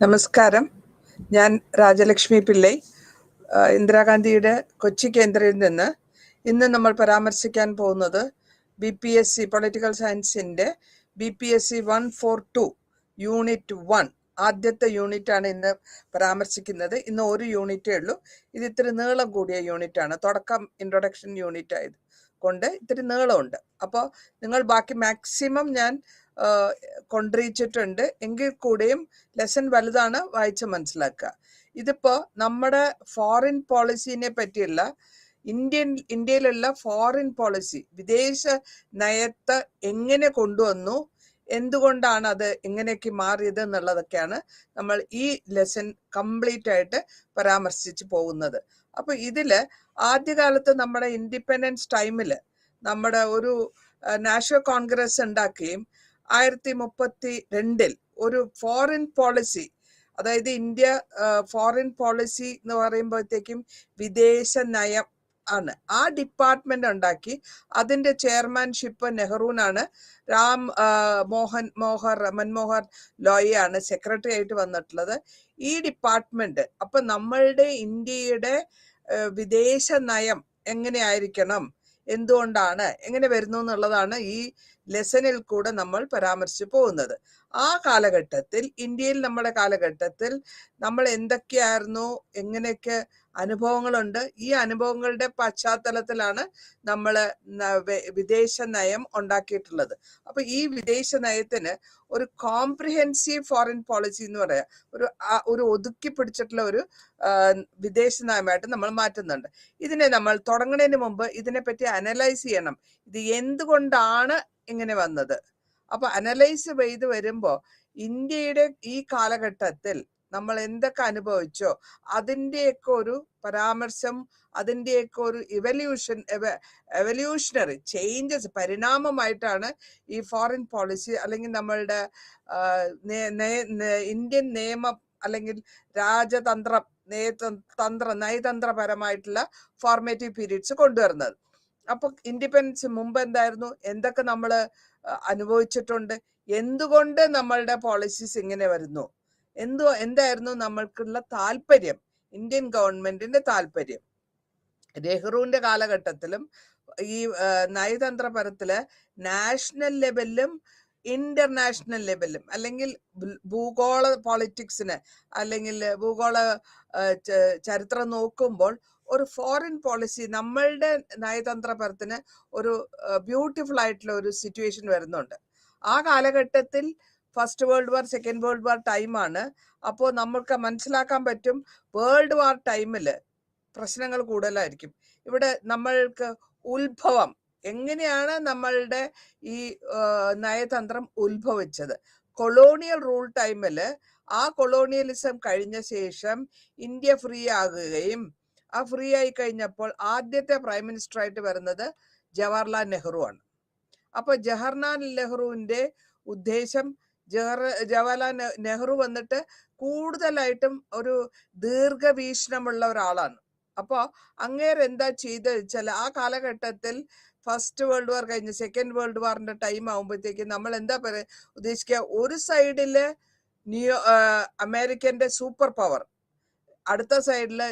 നമസ്കാരം. ഞാൻ രാജലക്ഷ്മി പിള്ളൈ, ഇന്ദിരാഗാന്ധിയുടെ കൊച്ചി കേന്ദ്രയിൽ നിന്ന്. ഇന്ന് നമ്മൾ പരാമർശിക്കാൻ പോകുന്നത് BPSC പൊളിറ്റിക്കൽ സയൻസിൻ്റെ BPSC 142 യൂണിറ്റ് 1 ആദ്യത്തെ യൂണിറ്റാണ് ഇന്ന് പരാമർശിക്കുന്നത്. ഇന്ന് ഒരു യൂണിറ്റേ ഉള്ളൂ. ഇത് ഇത്തിരി നീളം കൂടിയ യൂണിറ്റാണ്. തുടക്കം ഇൻട്രൊഡക്ഷൻ യൂണിറ്റ് ആയത് കൊണ്ട് ഇത്തിരി നീളമുണ്ട്. അപ്പോൾ നിങ്ങൾ ബാക്കി മാക്സിമം ഞാൻ കൊണ്ടിരിച്ചിട്ടുണ്ട്. എങ്കിൽ കൂടെയും ലെസൺ വലുതാണ്, വായിച്ച് മനസ്സിലാക്കുക. ഇതിപ്പോൾ നമ്മുടെ ഫോറിൻ പോളിസിനെ പറ്റിയുള്ള ഇന്ത്യയിലുള്ള ഫോറിൻ പോളിസി, വിദേശ നയത്തെ എങ്ങനെ കൊണ്ടുവന്നു, എന്തുകൊണ്ടാണ് അത് എങ്ങനെയൊക്കെ മാറിയത് എന്നുള്ളതൊക്കെയാണ് നമ്മൾ ഈ ലെസൺ കംപ്ലീറ്റ് ആയിട്ട് പരാമർശിച്ച് പോകുന്നത്. അപ്പോൾ ഇതിൽ ആദ്യകാലത്ത് നമ്മുടെ ഇൻഡിപെൻഡൻസ് ടൈമിൽ നമ്മുടെ ഒരു നാഷണൽ കോൺഗ്രസ് ഉണ്ടാക്കുകയും 1932 ഒരു ഫോറിൻ പോളിസി, അതായത് ഇന്ത്യ ഫോറിൻ പോളിസി എന്ന് പറയുമ്പോഴത്തേക്കും വിദേശ നയം ആണ്, ആ ഡിപ്പാർട്ട്മെന്റ് ഉണ്ടാക്കി. അതിന്റെ ചെയർമാൻഷിപ്പ് നെഹ്റുവിനാണ്. മൻമോഹൻ ലോയിയാണ് സെക്രട്ടറി ആയിട്ട് വന്നിട്ടുള്ളത് ഈ ഡിപ്പാർട്ട്മെന്റ്. അപ്പൊ നമ്മളുടെ ഇന്ത്യയുടെ വിദേശ നയം എങ്ങനെയായിരിക്കണം, എന്തുകൊണ്ടാണ്, എങ്ങനെ വരുന്നു എന്നുള്ളതാണ് ഈ ലെസണിൽ കൂടെ നമ്മൾ പരാമർശിച്ചു പോകുന്നത്. ആ കാലഘട്ടത്തിൽ ഇന്ത്യയിൽ, നമ്മുടെ കാലഘട്ടത്തിൽ നമ്മൾ എന്തൊക്കെയായിരുന്നു, എങ്ങനെയൊക്കെ അനുഭവങ്ങളുണ്ട്, ഈ അനുഭവങ്ങളുടെ പശ്ചാത്തലത്തിലാണ് നമ്മൾ വിദേശ നയം ഉണ്ടാക്കിയിട്ടുള്ളത്. അപ്പൊ ഈ വിദേശ നയത്തിന് ഒരു കോംപ്രിഹെൻസീവ് ഫോറിൻ പോളിസി എന്ന് പറയാം, ഒരു ഒതുക്കി പിടിച്ചിട്ടുള്ള ഒരു വിദേശ നയമായിട്ട് നമ്മൾ മാറ്റുന്നുണ്ട്. ഇതിനെ നമ്മൾ തുടങ്ങുന്നതിന് മുമ്പ് ഇതിനെപ്പറ്റി അനലൈസ് ചെയ്യണം. ഇത് എന്തുകൊണ്ടാണ് ഇങ്ങനെ വന്നത്? അപ്പൊ അനലൈസ് ചെയ്ത് വരുമ്പോൾ ഇന്ത്യയുടെ ഈ കാലഘട്ടത്തിൽ നമ്മൾ എന്തൊക്കെ അനുഭവിച്ചോ അതിൻ്റെയൊക്കെ ഒരു പരാമർശം, അതിൻ്റെയൊക്കെ ഒരു എവല്യൂഷണറി ചേഞ്ചസ്, പരിണാമമായിട്ടാണ് ഈ ഫോറിൻ പോളിസി അല്ലെങ്കിൽ നമ്മളുടെ ഇന്ത്യൻ നിയമം അല്ലെങ്കിൽ രാജതന്ത്രം, നയതന്ത്രപരമായിട്ടുള്ള ഫോർമേറ്റീവ് പീരീഡ്സ് കൊണ്ടുവരുന്നത്. അപ്പൊ ഇൻഡിപെൻഡൻസ് മുമ്പ് എന്തായിരുന്നു, എന്തൊക്കെ നമ്മൾ അനുഭവിച്ചിട്ടുണ്ട്, എന്തുകൊണ്ട് നമ്മളുടെ പോളിസീസ് ഇങ്ങനെ വരുന്നു, എന്തായിരുന്നു നമ്മൾക്കുള്ള താല്പര്യം, ഇന്ത്യൻ ഗവൺമെന്റിന്റെ താല്പര്യം. നെഹ്റുവിന്റെ കാലഘട്ടത്തിലും ഈ നയതന്ത്രപരത്തില് നാഷണൽ ലെവലിലും ഇന്റർനാഷണൽ ലെവലിലും, അല്ലെങ്കിൽ ഭൂഗോള പോളിറ്റിക്സിന് അല്ലെങ്കിൽ ഭൂഗോള ചരിത്രം നോക്കുമ്പോൾ ഒരു ഫോറിൻ പോളിസി, നമ്മളുടെ നയതന്ത്രപരത്തിന് ഒരു ബ്യൂട്ടിഫുൾ ആയിട്ടുള്ള ഒരു സിറ്റുവേഷൻ വരുന്നുണ്ട്. ആ കാലഘട്ടത്തിൽ first world war, second world war ടൈമാണ്. അപ്പോൾ നമ്മൾക്ക് മനസ്സിലാക്കാൻ പറ്റും, വേൾഡ് വാർ ടൈമിൽ പ്രശ്നങ്ങൾ കൂടുതലായിരിക്കും. ഇവിടെ നമ്മൾക്ക് ഉത്ഭവം എങ്ങനെയാണ് നമ്മളുടെ ഈ നയതന്ത്രം ഉത്ഭവിച്ചത്. കൊളോണിയൽ റൂൾ ടൈമിൽ ആ കൊളോണിയലിസം കഴിഞ്ഞ ശേഷം ഇന്ത്യ ഫ്രീ ആകുകയും, ആ ഫ്രീ ആയി കഴിഞ്ഞപ്പോൾ ആദ്യത്തെ പ്രൈം മിനിസ്റ്റർ ആയിട്ട് വരുന്നത് ജവഹർലാൽ നെഹ്റു ആണ്. അപ്പൊ ജവഹർലാൽ നെഹ്റുവിന്റെ ഉദ്ദേശം, ജവഹർലാൽ നെഹ്റു വന്നിട്ട് കൂടുതലായിട്ടും ഒരു ദീർഘവീക്ഷണമുള്ള ഒരാളാണ്. അപ്പോൾ അങ്ങേര് എന്താ ചെയ്ത് വെച്ചാൽ, ആ കാലഘട്ടത്തിൽ ഫസ്റ്റ് വേൾഡ് വാർ കഴിഞ്ഞ് സെക്കൻഡ് വേൾഡ് വാറിന്റെ ടൈം ആകുമ്പോഴത്തേക്ക് നമ്മൾ എന്താ ഉദ്ദേശിക്കുക, ഒരു സൈഡില് അമേരിക്കന്റെ സൂപ്പർ പവർ, അടുത്ത സൈഡില്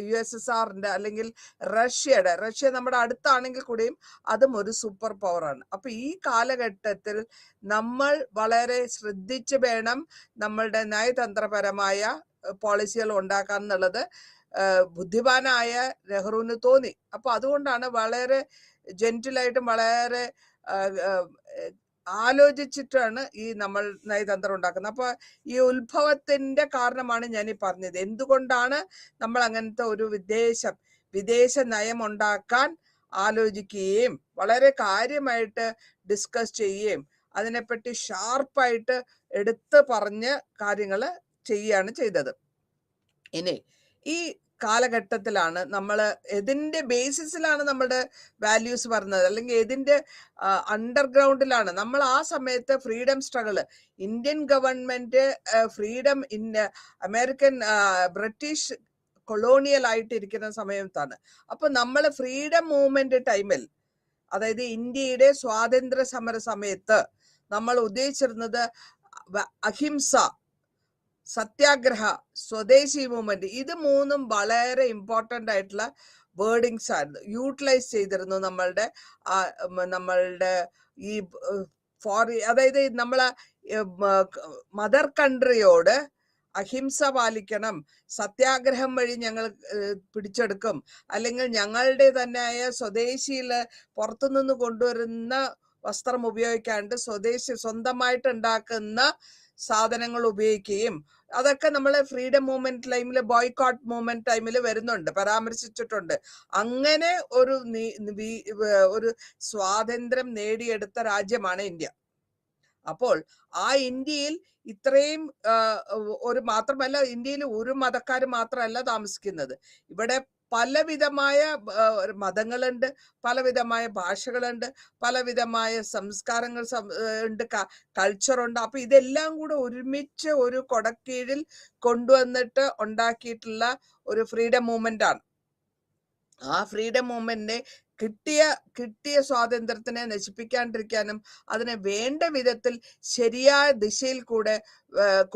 USSRന്റെ അല്ലെങ്കിൽ റഷ്യ നമ്മുടെ അടുത്താണെങ്കിൽ കൂടിയും അതും ഒരു സൂപ്പർ പവറാണ്. അപ്പൊ ഈ കാലഘട്ടത്തിൽ നമ്മൾ വളരെ ശ്രദ്ധിച്ച് വേണം നമ്മളുടെ നയതന്ത്രപരമായ പോളിസികൾ ഉണ്ടാക്കാൻ എന്നുള്ളത് ബുദ്ധിമാനായ നെഹ്റുവിന് തോന്നി. അപ്പൊ അതുകൊണ്ടാണ് വളരെ ജെന്റിലായിട്ടും വളരെ ആലോചിച്ചിട്ടാണ് ഈ നമ്മൾ നയതന്ത്രം ഉണ്ടാക്കുന്നത്. അപ്പൊ ഈ ഉത്ഭവത്തിന്റെ കാരണമാണ് ഞാൻ ഈ പറഞ്ഞത്. എന്തുകൊണ്ടാണ് നമ്മൾ അങ്ങനത്തെ ഒരു വിദേശ നയം ഉണ്ടാക്കാൻ ആലോചിക്കുകയും വളരെ കാര്യമായിട്ട് ഡിസ്കസ് ചെയ്യുകയും അതിനെപ്പറ്റി ഷാർപ്പായിട്ട് എടുത്ത് പറഞ്ഞ് കാര്യങ്ങൾ ചെയ്യുകയാണ് ചെയ്തത്. ഇനി ഈ കാലഘട്ടത്തിലാണ് നമ്മൾ ഏതിൻ്റെ ബേസിസിലാണ് നമ്മുടെ വാല്യൂസ് പറഞ്ഞത്, അല്ലെങ്കിൽ ഏതിൻ്റെ അണ്ടർഗ്രൗണ്ടിലാണ് നമ്മൾ ആ സമയത്ത് freedom struggle, Indian government freedom American British colonial ആയിട്ട് ഇരിക്കുന്ന സമയത്താണ്. അപ്പൊ നമ്മൾ ഫ്രീഡം മൂവ്മെന്റ് ടൈമിൽ, അതായത് ഇന്ത്യയുടെ സ്വാതന്ത്ര്യ സമര സമയത്ത് നമ്മൾ ഉദ്ദേശിച്ചിരുന്നത് അഹിംസ, സത്യാഗ്രഹ, സ്വദേശി മൂവ്മെന്റ്, ഇത് മൂന്നും വളരെ ഇമ്പോർട്ടൻ്റ് ആയിട്ടുള്ള വേർഡിങ്സ് ആയിരുന്നു, യൂട്ടിലൈസ് ചെയ്തിരുന്നു നമ്മളുടെ ഈ അതായത് നമ്മളെ മദർ കൺട്രിയോട് അഹിംസ പാലിക്കണം, സത്യാഗ്രഹം വഴി ഞങ്ങൾ പിടിച്ചെടുക്കും, അല്ലെങ്കിൽ ഞങ്ങളുടെ തന്നെയായ സ്വദേശിയിൽ പുറത്തുനിന്ന് കൊണ്ടുവരുന്ന വസ്ത്രം ഉപയോഗിക്കാണ്ട് സ്വന്തമായിട്ട് ഉണ്ടാക്കുന്ന സാധനങ്ങൾ ഉപയോഗിക്കുകയും, അതൊക്കെ നമ്മൾ ഫ്രീഡം മൂവ്മെന്റ് ടൈമിൽ, ബോയ്ക്കോട്ട് മൂവ്മെന്റ് ടൈമിൽ വരുന്നുണ്ട്, പരാമർശിച്ചിട്ടുണ്ട്. അങ്ങനെ ഒരു സ്വാതന്ത്ര്യം നേടിയെടുത്ത രാജ്യമാണ് ഇന്ത്യ. അപ്പോൾ ആ ഇന്ത്യയിൽ ഇത്രയും മാത്രമല്ല, ഇന്ത്യയിൽ ഒരു മതക്കാർ മാത്രമല്ല താമസിക്കുന്നത്. ഇവിടെ പലവിധമായ മതങ്ങളുണ്ട്, പലവിധമായ ഭാഷകളുണ്ട്, പലവിധമായ സംസ്കാരങ്ങൾ ഉണ്ട്, കൾച്ചറുണ്ട്. അപ്പൊ ഇതെല്ലാം കൂടെ ഒരുമിച്ച് ഒരു കൊടക്കീഴിൽ കൊണ്ടുവന്നിട്ട് ഉണ്ടാക്കിയിട്ടുള്ള ഒരു ഫ്രീഡം മൂവ്മെന്റ് ആണ്. ആ ഫ്രീഡം മൂവ്മെന്റിനെ കിട്ടിയ സ്വാതന്ത്ര്യത്തിനെ നശിപ്പിക്കാണ്ടിരിക്കാനും അതിനെ വേണ്ട വിധത്തിൽ ശരിയായ ദിശയിൽ കൂടെ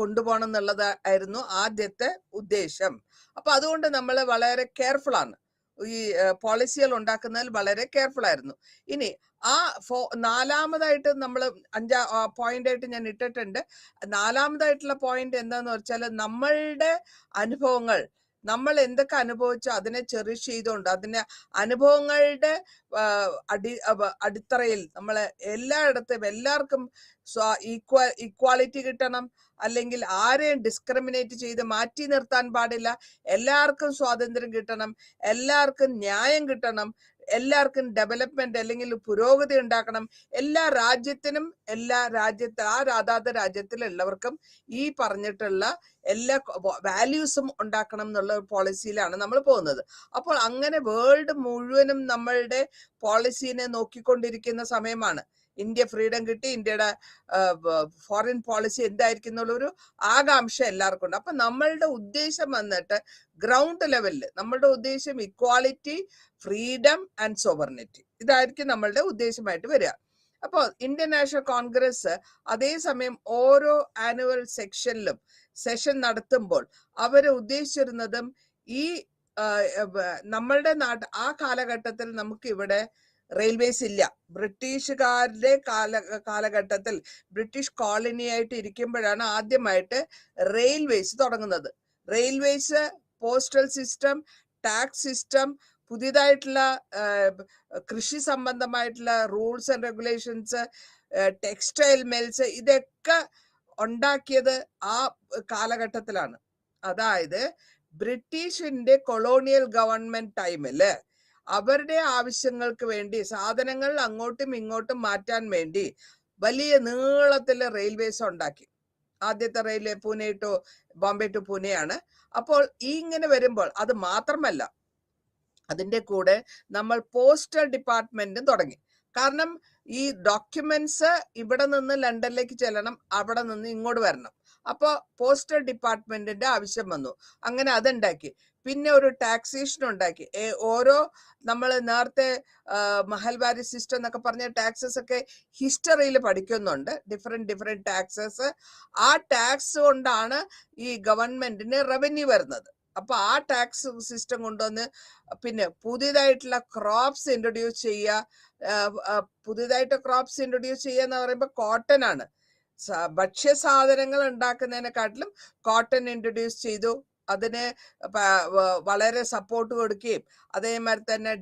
കൊണ്ടുപോകണം എന്നുള്ളതായിരുന്നു ആദ്യത്തെ ഉദ്ദേശം. അപ്പൊ അതുകൊണ്ട് നമ്മൾ വളരെ കെയർഫുൾ ആണ്, ഈ പോളിസികൾ ഉണ്ടാക്കുന്നതിൽ വളരെ കെയർഫുൾ ആയിരുന്നു. ഇനി നാലാമതായിട്ട് നമ്മൾ പോയിന്റ് ആയിട്ട് ഞാൻ ഇട്ടിട്ടുണ്ട്. നാലാമതായിട്ടുള്ള പോയിന്റ് എന്താന്ന് വെച്ചാൽ, നമ്മളുടെ അനുഭവങ്ങൾ, നമ്മൾ എന്തൊക്കെ അനുഭവിച്ചോ അതിനെ ചെറിഷ് ചെയ്തുകൊണ്ട്, അതിനെ അനുഭവങ്ങളുടെ അടിത്തറയിൽ നമ്മളെ എല്ലാവർക്കും ഈക്വാലിറ്റി കിട്ടണം, അല്ലെങ്കിൽ ആരെയും ഡിസ്ക്രിമിനേറ്റ് ചെയ്ത് മാറ്റി നിർത്താൻ പാടില്ല, എല്ലാവർക്കും സ്വാതന്ത്ര്യം കിട്ടണം, എല്ലാവർക്കും ന്യായം കിട്ടണം, എല്ലാവർക്കും ഡെവലപ്മെന്റ് അല്ലെങ്കിൽ പുരോഗതി ഉണ്ടാക്കണം, എല്ലാ രാജ്യത്തിനും അതാത് രാജ്യത്തിലുള്ളവർക്കും ഈ പറഞ്ഞിട്ടുള്ള എല്ലാ വാല്യൂസും ഉണ്ടാക്കണം എന്നുള്ള പോളിസിയിലാണ് നമ്മൾ പോകുന്നത്. അപ്പോൾ അങ്ങനെ വേൾഡ് മുഴുവനും നമ്മളുടെ പോളിസിനെ നോക്കിക്കൊണ്ടിരിക്കുന്ന സമയമാണ്. ഇന്ത്യ ഫ്രീഡം കിട്ടി, ഇന്ത്യയുടെ ഫോറിൻ പോളിസി എന്തായിരിക്കും എന്നുള്ളൊരു ആകാംക്ഷ എല്ലാവർക്കും ഉണ്ട്. അപ്പൊ നമ്മളുടെ ഉദ്ദേശം വന്നിട്ട് ഗ്രൗണ്ട് ലെവലിൽ നമ്മളുടെ ഉദ്ദേശം ഇക്വാലിറ്റി, ഫ്രീഡം ആൻഡ് സോവർണിറ്റി, ഇതായിരിക്കും നമ്മളുടെ ഉദ്ദേശമായിട്ട് വരിക. അപ്പോൾ ഇന്ത്യൻ നാഷണൽ കോൺഗ്രസ് അതേസമയം ഓരോ ആനുവൽ സെഷൻ നടത്തുമ്പോൾ അവർ ഉദ്ദേശിച്ചിരുന്നതും ഈ നമ്മളുടെ ആ കാലഘട്ടത്തിൽ നമുക്ക് ഇവിടെ റെയിൽവേസ് ഇല്ല. ബ്രിട്ടീഷുകാരുടെ കാലഘട്ടത്തിൽ ബ്രിട്ടീഷ് കോളനി ആയിട്ട് ഇരിക്കുമ്പോഴാണ് ആദ്യമായിട്ട് റെയിൽവേസ് തുടങ്ങുന്നത്. Railways, postal system, tax system, പുതിയതായിട്ടുള്ള കൃഷി സംബന്ധമായിട്ടുള്ള rules and regulations, textile mills, ഇതൊക്കെ ഉണ്ടാക്കിയത് ആ കാലഘട്ടത്തിലാണ്. അതായത് ബ്രിട്ടീഷിന്റെ കൊളോണിയൽ ഗവൺമെന്റ് ടൈമില് അവരുടെ ആവശ്യങ്ങൾക്ക് വേണ്ടി സാധനങ്ങൾ അങ്ങോട്ടും ഇങ്ങോട്ടും മാറ്റാൻ വേണ്ടി വലിയ നീളത്തില് റെയിൽവേസ് ഉണ്ടാക്കി. ആദ്യത്തെ റെയിൽവേ ബോംബെ ടു പൂനെയാണ്. അപ്പോൾ ഇങ്ങനെ വരുമ്പോൾ അത് മാത്രമല്ല, അതിൻ്റെ കൂടെ നമ്മൾ പോസ്റ്റൽ ഡിപ്പാർട്ട്മെന്റും തുടങ്ങി. കാരണം ഈ ഡോക്യുമെന്റ്സ് ഇവിടെ നിന്ന് ലണ്ടനിലേക്ക് ചെല്ലണം, അവിടെ നിന്ന് ഇങ്ങോട്ട് വരണം. അപ്പോൾ പോസ്റ്റൽ ഡിപ്പാർട്ട്മെന്റിന്റെ ആവശ്യം വന്നു. അങ്ങനെ അതുണ്ടാക്കി. പിന്നെ ഒരു ടാക്സേഷൻ ഉണ്ടാക്കി. ഓരോ നമ്മൾ നേരത്തെ മഹൽവാരി സിസ്റ്റം എന്നൊക്കെ പറഞ്ഞ ടാക്സസ് ഒക്കെ ഹിസ്റ്ററിയിൽ പഠിക്കുന്നുണ്ട്, ഡിഫറെന്റ് ടാക്സസ്. ആ ടാക്സ് കൊണ്ടാണ് ഈ ഗവൺമെന്റിന് റവന്യൂ വരുന്നത്. അപ്പൊ ആ ടാക്സ് സിസ്റ്റം കൊണ്ടുവന്ന് പിന്നെ പുതിയതായിട്ടുള്ള ക്രോപ്സ് ഇൻട്രൊഡ്യൂസ് ചെയ്യുക എന്ന് പറയുമ്പോൾ കോട്ടൺ ആണ്. ഭക്ഷ്യസാധനങ്ങൾ ഉണ്ടാക്കുന്നതിനെക്കാട്ടിലും കോട്ടൺ ഇൻട്രൊഡ്യൂസ് ചെയ്തു. അതിന് വളരെ സപ്പോർട്ട് കൊടുക്കുകയും അതേമാതിരി തന്നെ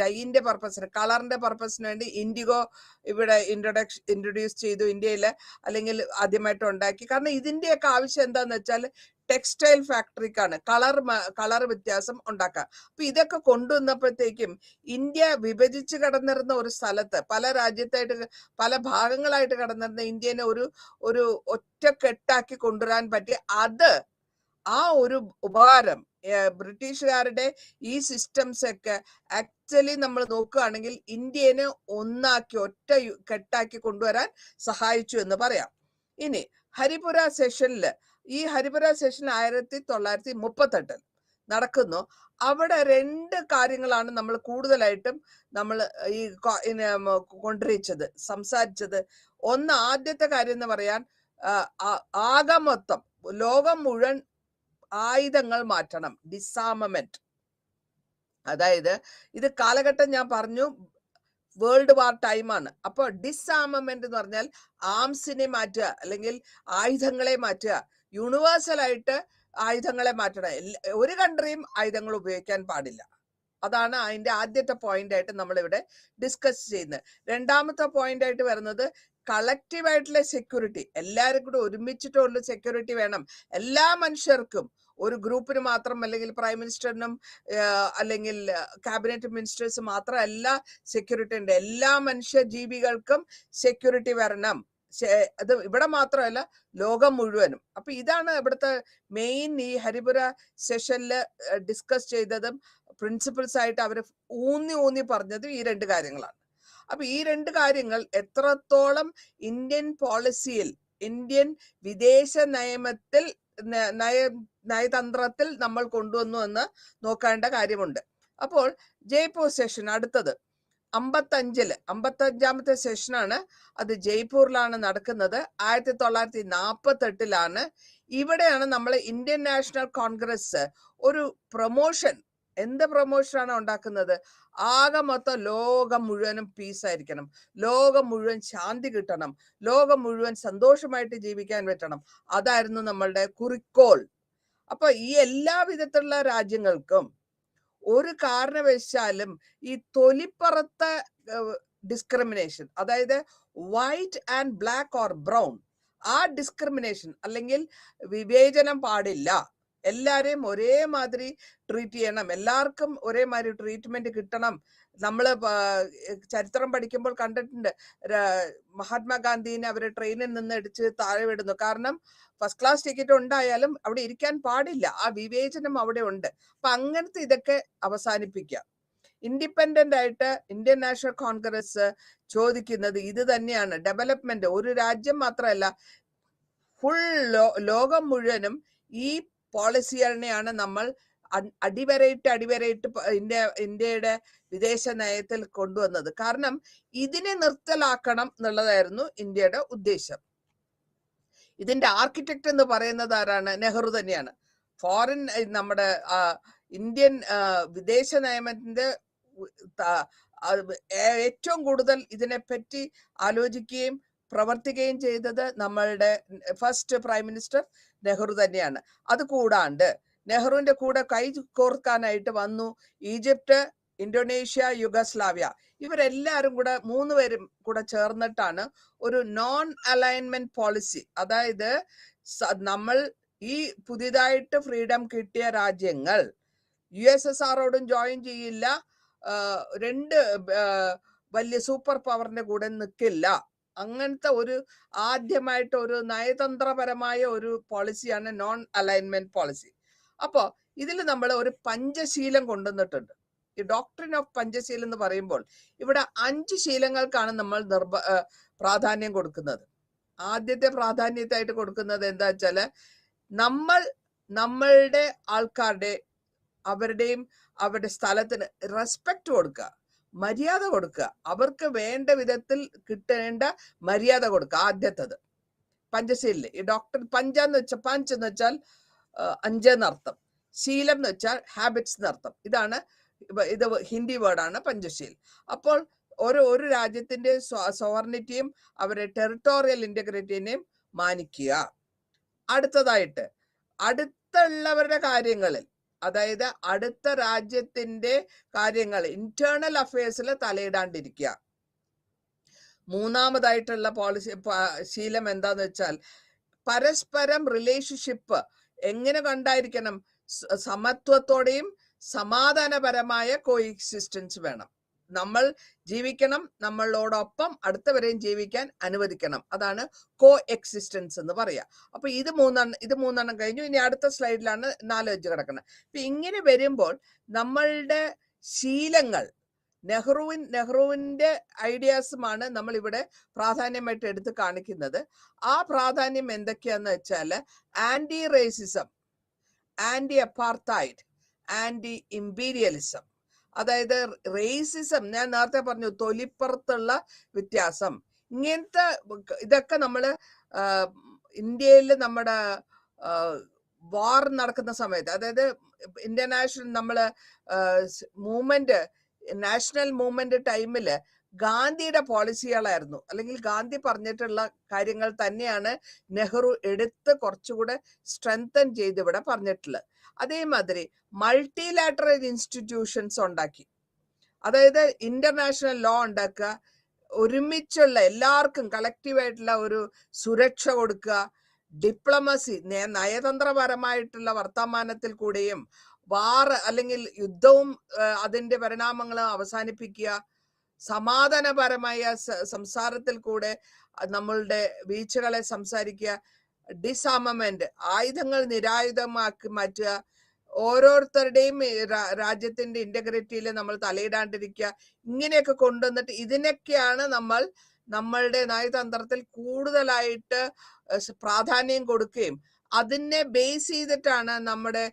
ഡൈയിന്റെ പർപ്പസിന്, കളറിന്റെ പർപ്പസിന് വേണ്ടി ഇൻഡിഗോ ഇവിടെ ഇൻട്രൊഡ്യൂസ് ചെയ്തു ഇന്ത്യയിൽ, അല്ലെങ്കിൽ ആദ്യമായിട്ട് ഉണ്ടാക്കി. കാരണം ഇതിന്റെയൊക്കെ ആവശ്യം എന്താന്ന് വെച്ചാൽ ടെക്സ്റ്റൈൽ ഫാക്ടറിക്കാണ് കളർ വ്യത്യാസം ഉണ്ടാക്കുക. അപ്പൊ ഇതൊക്കെ കൊണ്ടുവന്നപ്പോഴത്തേക്കും ഇന്ത്യ വിഭജിച്ച് കിടന്നിരുന്ന ഒരു സ്ഥലത്ത് പല രാജ്യത്തായിട്ട് പല ഭാഗങ്ങളായിട്ട് കിടന്നിരുന്ന ഇന്ത്യനെ ഒരു ഒറ്റക്കെട്ടാക്കി കൊണ്ടുവരാൻ പറ്റി. അത് ആ ഒരു ഉപകാരം ബ്രിട്ടീഷുകാരുടെ ഈ സിസ്റ്റംസ് ഒക്കെ ആക്ച്വലി നമ്മൾ നോക്കുകയാണെങ്കിൽ ഇന്ത്യനെ ഒറ്റ കെട്ടാക്കി കൊണ്ടുവരാൻ സഹായിച്ചു എന്ന് പറയാം. ഇനി ഹരിപുര സെഷനില് ഈ ഹരിപുര സെഷൻ 1938 നടക്കുന്നു. അവിടെ 2 കാര്യങ്ങളാണ് നമ്മൾ കൂടുതലായിട്ടും നമ്മൾ ഈ കൊണ്ടുവച്ചത് സംസാരിച്ചത്. ഒന്ന്, ആദ്യത്തെ കാര്യം എന്ന് പറയാൻ ആകെ മൊത്തം ലോകം മുഴുവൻ ആയുധങ്ങൾ മാറ്റണം, ഡിസാമമെന്റ്. അതായത് ഇത് കാലഘട്ടം ഞാൻ പറഞ്ഞു വേൾഡ് വാർ ടൈമാണ്. അപ്പോൾ ഡിസാമമെന്റ് എന്ന് പറഞ്ഞാൽ ആംസിനെ മാറ്റുക, അല്ലെങ്കിൽ ആയുധങ്ങളെ മാറ്റുക. യൂണിവേഴ്സൽ ആയിട്ട് ആയുധങ്ങളെ മാറ്റണം. ഒരു കൺട്രിയും ആയുധങ്ങൾ ഉപയോഗിക്കാൻ പാടില്ല. അതാണ് അതിന്റെ ആദ്യത്തെ പോയിന്റ് ആയിട്ട് നമ്മൾ ഇവിടെ ഡിസ്കസ് ചെയ്യുന്നത്. രണ്ടാമത്തെ പോയിന്റ് ആയിട്ട് വരുന്നത് കളക്റ്റീവ് ആയിട്ടുള്ള സെക്യൂരിറ്റി. എല്ലാവരും കൂടെ ഒരുമിച്ചിട്ടുള്ള സെക്യൂരിറ്റി വേണം. എല്ലാ മനുഷ്യർക്കും, ഒരു ഗ്രൂപ്പിന് മാത്രം, അല്ലെങ്കിൽ പ്രൈം മിനിസ്റ്ററിനും അല്ലെങ്കിൽ ക്യാബിനറ്റ് മിനിസ്റ്റേഴ്സ് മാത്രമല്ല സെക്യൂരിറ്റി ഉണ്ട്. എല്ലാ മനുഷ്യ ജീവികൾക്കും സെക്യൂരിറ്റി വരണം. അത് ഇവിടെ മാത്രമല്ല, ലോകം മുഴുവനും. അപ്പൊ ഇതാണ് ഇവിടുത്തെ മെയിൻ ഈ ഹരിപുര സെഷനില് ഡിസ്കസ് ചെയ്തതും പ്രിൻസിപ്പിൾസ് ആയിട്ട് അവർ ഊന്നി പറഞ്ഞതും ഈ 2 കാര്യങ്ങളാണ്. അപ്പൊ ഈ 2 കാര്യങ്ങൾ എത്രത്തോളം ഇന്ത്യൻ പോളിസിയിൽ, ഇന്ത്യൻ വിദേശ നയതന്ത്രത്തിൽ നമ്മൾ കൊണ്ടുവന്നു എന്ന് നോക്കേണ്ട കാര്യമുണ്ട്. അപ്പോൾ ജയ്പൂർ സെഷൻ അടുത്തത് 55ാമത്തെ സെഷനാണ്. അത് ജയ്പൂരിലാണ് നടക്കുന്നത്. 1948 ഇവിടെയാണ് നമ്മൾ ഇന്ത്യൻ നാഷണൽ കോൺഗ്രസ് ഒരു പ്രൊമോഷൻ, എന്ത് പ്രൊമോഷനാണ് ഉണ്ടാക്കുന്നത്? ആകെ മൊത്തം ലോകം മുഴുവനും പീസ് ആയിരിക്കണം, ലോകം മുഴുവൻ ശാന്തി കിട്ടണം, ലോകം മുഴുവൻ സന്തോഷമായിട്ട് ജീവിക്കാൻ പറ്റണം. അതായിരുന്നു നമ്മളുടെ കുറിക്കോൾ. അപ്പൊ ഈ എല്ലാ വിധത്തിലുള്ള രാജ്യങ്ങൾക്കും ഒരു കാരണവശാലും ഈ തൊലിപ്പുറത്ത ഡിസ്ക്രിമിനേഷൻ, അതായത് white and black or brown, ആ ഡിസ്ക്രിമിനേഷൻ അല്ലെങ്കിൽ വിവേചനം പാടില്ല. എല്ലാരെയും ഒരേമാതിരി ട്രീറ്റ് ചെയ്യണം, എല്ലാവർക്കും ഒരേമാതിരി ട്രീറ്റ്മെന്റ് കിട്ടണം. നമ്മള് ചരിത്രം പഠിക്കുമ്പോൾ കണ്ടിട്ടുണ്ട്, മഹാത്മാഗാന്ധിനെ അവര് ട്രെയിനിൽ നിന്ന് ഇടിച്ച് താഴെ വിടുന്നു. കാരണം ഫസ്റ്റ് ക്ലാസ് ടിക്കറ്റ് ഉണ്ടായാലും അവിടെ ഇരിക്കാൻ പാടില്ല. ആ വിവേചനം അവിടെ ഉണ്ട്. അപ്പൊ അങ്ങനത്തെ ഇതൊക്കെ അവസാനിപ്പിക്കാം. ഇൻഡിപെൻഡന്റ് ആയിട്ട് ഇന്ത്യൻ നാഷണൽ കോൺഗ്രസ് ചോദിക്കുന്നത് ഇത് തന്നെയാണ്. ഡെവലപ്മെന്റ് ഒരു രാജ്യം മാത്രമല്ല, ഫുൾ ലോകം മുഴുവനും ഈ പോളിസി തന്നെയാണ് നമ്മൾ അടിവരയിട്ട് ഇന്ത്യയുടെ വിദേശ നയത്തിൽ കൊണ്ടുവന്നത്. കാരണം ഇതിനെ നിർത്തലാക്കണം എന്നുള്ളതായിരുന്നു ഇന്ത്യയുടെ ഉദ്ദേശം. ഇതിന്റെ ആർക്കിടെക്ട് എന്ന് പറയുന്നത് ആരാണ്? നെഹ്റു തന്നെയാണ്. ഫോറിൻ നമ്മുടെ ഇന്ത്യൻ വിദേശ നയത്തിന്റെ ഏറ്റവും കൂടുതൽ ഇതിനെപ്പറ്റി ആലോചിക്കുകയും പ്രവർത്തിക്കുകയും ചെയ്തത് നമ്മളുടെ ഫസ്റ്റ് പ്രൈം മിനിസ്റ്റർ നെഹ്റു തന്നെയാണ്. അത് കൂടാണ്ട് നെഹ്റുവിന്റെ കൂടെ കൈ കോർക്കാനായിട്ട് വന്നു ഈജിപ്റ്റ്, ഇന്തോനേഷ്യ, യുഗസ്ലാവ്യ. ഇവരെല്ലാരും കൂടെ 3 പേരും കൂടെ ചേർന്നിട്ടാണ് ഒരു നോൺ അലൈൻമെന്റ് പോളിസി. അതായത് നമ്മൾ ഈ പുതിയതായിട്ട് ഫ്രീഡം കിട്ടിയ രാജ്യങ്ങൾ USSRോടും ജോയിൻ ചെയ്യില്ല, 2 വലിയ സൂപ്പർ പവറിന്റെ കൂടെ നിൽക്കില്ല. അങ്ങനത്തെ ഒരു ആദ്യമായിട്ട് ഒരു നയതന്ത്രപരമായ ഒരു പോളിസിയാണ് നോൺ അലൈൻമെന്റ് പോളിസി. അപ്പോ ഇതിൽ നമ്മൾ ഒരു പഞ്ചശീലം കൊണ്ടുവന്നിട്ടുണ്ട്. ഈ ഡോക്ട്രിൻ ഓഫ് പഞ്ചശീലം എന്ന് പറയുമ്പോൾ ഇവിടെ 5 ശീലങ്ങൾക്കാണ് നമ്മൾ പ്രാധാന്യം കൊടുക്കുന്നത്. ആദ്യത്തെ പ്രാധാന്യത്തായിട്ട് കൊടുക്കുന്നത് എന്താ വെച്ചാല്, നമ്മളുടെ ആൾക്കാരുടെ അവരുടെ സ്ഥലത്തിന് റെസ്പെക്ട് കൊടുക്കുക, മര്യാദ കൊടുക്കുക, അവർക്ക് വേണ്ട വിധത്തിൽ കിട്ടേണ്ട മര്യാദ കൊടുക്കുക. ആദ്യത്തത് പഞ്ചശീലില് ഈ ഡോക്ടർ പഞ്ച് എന്ന് വെച്ചാൽ 5 എന്നർത്ഥം, ശീലം എന്ന് വെച്ചാൽ ഹാബിറ്റ്സ് എന്നർത്ഥം. ഇത് ഹിന്ദി വേർഡാണ് പഞ്ചശീൽ. അപ്പോൾ ഒരു രാജ്യത്തിന്റെ സോവർണിറ്റിയും അവരുടെ ടെറിട്ടോറിയൽ ഇന്റഗ്രിറ്റിനെയും മാനിക്കുക. അടുത്തതായിട്ട് അടുത്തുള്ളവരുടെ കാര്യങ്ങളിൽ, അതായത് അടുത്ത രാജ്യത്തിന്റെ കാര്യങ്ങൾ, ഇന്റേണൽ അഫയേഴ്സിൽ തലയിടാണ്ടിരിക്കുക. മൂന്നാമതായിട്ടുള്ള ശീലം എന്താന്ന് വെച്ചാൽ പരസ്പരം റിലേഷൻഷിപ്പ് എങ്ങനെ കണ്ടായിരിക്കണം? സമത്വത്തോടെയും സമാധാനപരമായ കോഎക്സിസ്റ്റൻസ് വേണം. നമ്മൾ ജീവിക്കണം, നമ്മളോടൊപ്പം അടുത്തവരെയും ജീവിക്കാൻ അനുവദിക്കണം. അതാണ് കോ എക്സിസ്റ്റൻസ് എന്ന് പറയാ. അപ്പൊ ഇത് മൂന്നെണ്ണം കഴിഞ്ഞു. ഇനി അടുത്ത സ്ലൈഡിലാണ് 4 വെച്ച് കിടക്കുന്നത്. അപ്പൊ ഇങ്ങനെ വരുമ്പോൾ നമ്മളുടെ ശീലങ്ങൾ, നെഹ്റുവിന്റെ ഐഡിയാസുമാണ് നമ്മൾ ഇവിടെ പ്രാധാന്യമായിട്ട് എടുത്ത് കാണിക്കുന്നത്. ആ പ്രാധാന്യം എന്തൊക്കെയാന്ന് വെച്ചാൽ anti racism, anti apartheid, anti imperialism. അതായത് റേസിസം, ഞാൻ നേരത്തെ പറഞ്ഞു തൊലിപ്പുറത്തുള്ള വ്യത്യാസം, ഇങ്ങനത്തെ ഇതൊക്കെ നമ്മള് ഇന്ത്യയിൽ നമ്മുടെ വാർ നടക്കുന്ന സമയത്ത്, അതായത് ഇന്റർനാഷണൽ നമ്മള് മൂവ്മെന്റ്, നാഷണൽ മൂവ്മെന്റ് ടൈമില് ഗാന്ധിയുടെ പോളിസികളായിരുന്നു, അല്ലെങ്കിൽ ഗാന്ധി പറഞ്ഞിട്ടുള്ള കാര്യങ്ങൾ തന്നെയാണ് നെഹ്റു എടുത്ത് കുറച്ചുകൂടെ സ്ട്രെങ്തൻ ചെയ്ത് ഇവിടെ പറഞ്ഞിട്ടുള്ളത്. അതേമാതിരി മൾട്ടിലാറ്ററൽ ഇൻസ്റ്റിറ്റ്യൂഷൻസ് ഉണ്ടാക്കി, അതായത് ഇന്റർനാഷണൽ ലോ ഉണ്ടാക്കുക, ഒരുമിച്ചുള്ള എല്ലാവർക്കും കളക്റ്റീവായിട്ടുള്ള ഒരു സുരക്ഷ കൊടുക്കുക, ഡിപ്ലോമസി, നയതന്ത്രപരമായിട്ടുള്ള വർത്തമാനത്തിൽ കൂടെയും വാർ അല്ലെങ്കിൽ യുദ്ധവും അതിന്റെ പരിണാമങ്ങളും അവസാനിപ്പിക്കുക, സമാധാനപരമായ സംസാരത്തിൽ കൂടെ നമ്മളുടെ വീഴ്ചകളെ സംസാരിക്കുക, ഡിസാർമമെന്റ്, ആയുധങ്ങൾ നിരായുധമാക്കി മാറ്റുക, ഓരോരുത്തരുടെയും രാജ്യത്തിന്റെ ഇന്റഗ്രിറ്റിയിൽ നമ്മൾ തലയിടാണ്ടിരിക്കുക, ഇങ്ങനെയൊക്കെ കൊണ്ടുവന്നിട്ട് ഇതിനൊക്കെയാണ് നമ്മൾ നമ്മളുടെ നയതന്ത്രത്തിൽ കൂടുതലായിട്ട് പ്രാധാന്യം കൊടുക്കുകയും അതിനെ ബേസ് ചെയ്തിട്ടാണ് നമ്മുടെ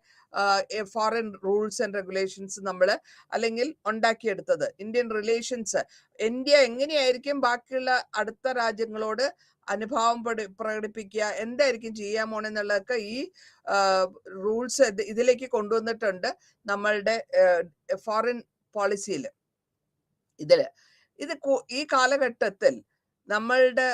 ഫോറിൻ റൂൾസ് ആൻഡ് റെഗുലേഷൻസ് നമ്മൾ അല്ലെങ്കിൽ ഉണ്ടാക്കിയെടുത്തത്. ഇന്ത്യൻ റിലേഷൻസ്, ഇന്ത്യ എങ്ങനെയായിരിക്കും ബാക്കിയുള്ള അടുത്ത രാജ്യങ്ങളോട് അനുഭാവം പ്രകടിപ്പിക്കുക, എന്തായിരിക്കും ചെയ്യാൻ പോണെന്നുള്ളതൊക്കെ ഈ റൂൾസ് ഇതിലേക്ക് കൊണ്ടുവന്നിട്ടുണ്ട് നമ്മളുടെ ഫോറിൻ പോളിസിയിൽ. ഈ കാലഘട്ടത്തിൽ നമ്മളുടെ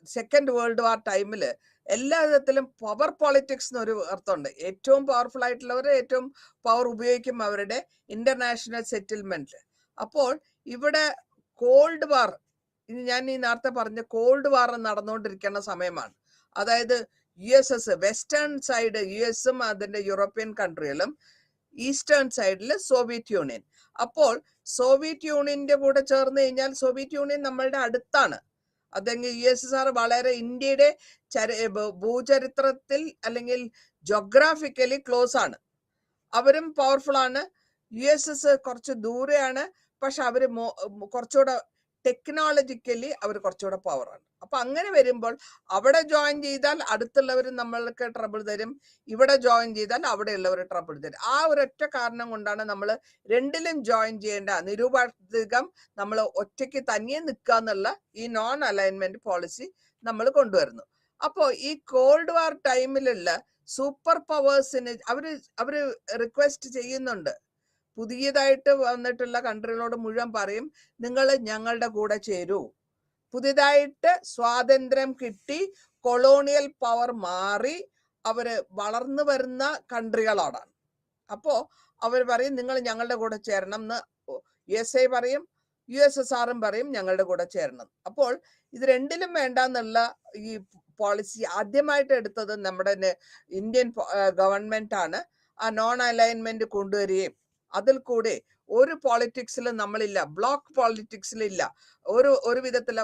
സെക്കൻഡ് വേൾഡ് വാർ ടൈമില് എല്ലാ വിധത്തിലും പവർ പോളിറ്റിക്സ് എന്നൊരു അർത്ഥമുണ്ട്. ഏറ്റവും പവർഫുൾ ആയിട്ടുള്ളവർ ഏറ്റവും പവർ ഉപയോഗിക്കും അവരുടെ ഇന്റർനാഷണൽ സെറ്റിൽമെന്റ്. അപ്പോൾ ഇവിടെ കോൾഡ് വാർ, ഞാൻ ഈ നേരത്തെ പറഞ്ഞ കോൾഡ് വാർ നടന്നുകൊണ്ടിരിക്കുന്ന സമയമാണ്. അതായത് US വെസ്റ്റേൺ സൈഡ് US അതിന്റെ യൂറോപ്യൻ കൺട്രികളും, ഈസ്റ്റേൺ സൈഡിൽ സോവിയറ്റ് യൂണിയൻ. അപ്പോൾ സോവിയറ്റ് യൂണിയന്റെ കൂടെ ചേർന്ന് കഴിഞ്ഞാൽ സോവിയറ്റ് യൂണിയൻ നമ്മളുടെ അടുത്താണ്. അതെങ്കിൽ USSR വളരെ ഇന്ത്യയുടെ ഭൂചരിത്രത്തിൽ അല്ലെങ്കിൽ ജോഗ്രാഫിക്കലി ക്ലോസ് ആണ്. അവരും പവർഫുൾ ആണ്. US കുറച്ച് ദൂരെയാണ്, പക്ഷെ അവര് കുറച്ചുകൂടെ ടെക്നോളജിക്കലി അവർ കുറച്ചുകൂടെ പവറാണ്. അപ്പൊ അങ്ങനെ വരുമ്പോൾ അവിടെ ജോയിൻ ചെയ്താൽ അടുത്തുള്ളവർ നമ്മൾക്ക് ട്രബിൾ തരും, ഇവിടെ ജോയിൻ ചെയ്താൽ അവിടെയുള്ളവർ ട്രബിൾ തരും. ആ ഒരൊറ്റ കാരണം കൊണ്ടാണ് നമ്മൾ രണ്ടിലും ജോയിൻ ചെയ്യേണ്ട, നിരുപാധികം നമ്മൾ ഒറ്റയ്ക്ക് തനിയെ നിൽക്കുക എന്നുള്ള ഈ നോൺ അലൈൻമെന്റ് പോളിസി നമ്മൾ കൊണ്ടുവരുന്നു. അപ്പോ ഈ കോൾഡ് വാർ ടൈമിലുള്ള സൂപ്പർ പവേഴ്സിന് അവര് റിക്വസ്റ്റ് ചെയ്യുന്നുണ്ട്. പുതിയതായിട്ട് വന്നിട്ടുള്ള കൺട്രികളോട് മുഴുവൻ പറയും, നിങ്ങൾ ഞങ്ങളുടെ കൂടെ ചേരൂ. പുതിയതായിട്ട് സ്വാതന്ത്ര്യം കിട്ടി കൊളോണിയൽ പവർ മാറി അവര് വളർന്നു വരുന്ന കൺട്രികളോടാണ്. അപ്പോ അവർ പറയും നിങ്ങൾ ഞങ്ങളുടെ കൂടെ ചേരണം എന്ന് USA പറയും, USSR പറയും ഞങ്ങളുടെ കൂടെ ചേരണം. അപ്പോൾ ഇത് രണ്ടിലും വേണ്ട എന്നുള്ള ഈ പോളിസി ആദ്യമായിട്ട് എടുത്തത് നമ്മുടെ ഇന്ത്യൻ ഗവൺമെന്റ് ആണ്. ആ നോൺ അലൈൻമെന്റ് കൊണ്ടുവരികയും അതിൽ കൂടെ ഒരു പോളിറ്റിക്സിലും നമ്മളില്ല, ബ്ലോക്ക് പോളിറ്റിക്സിലില്ല, ഒരു വിധത്തിലുള്ള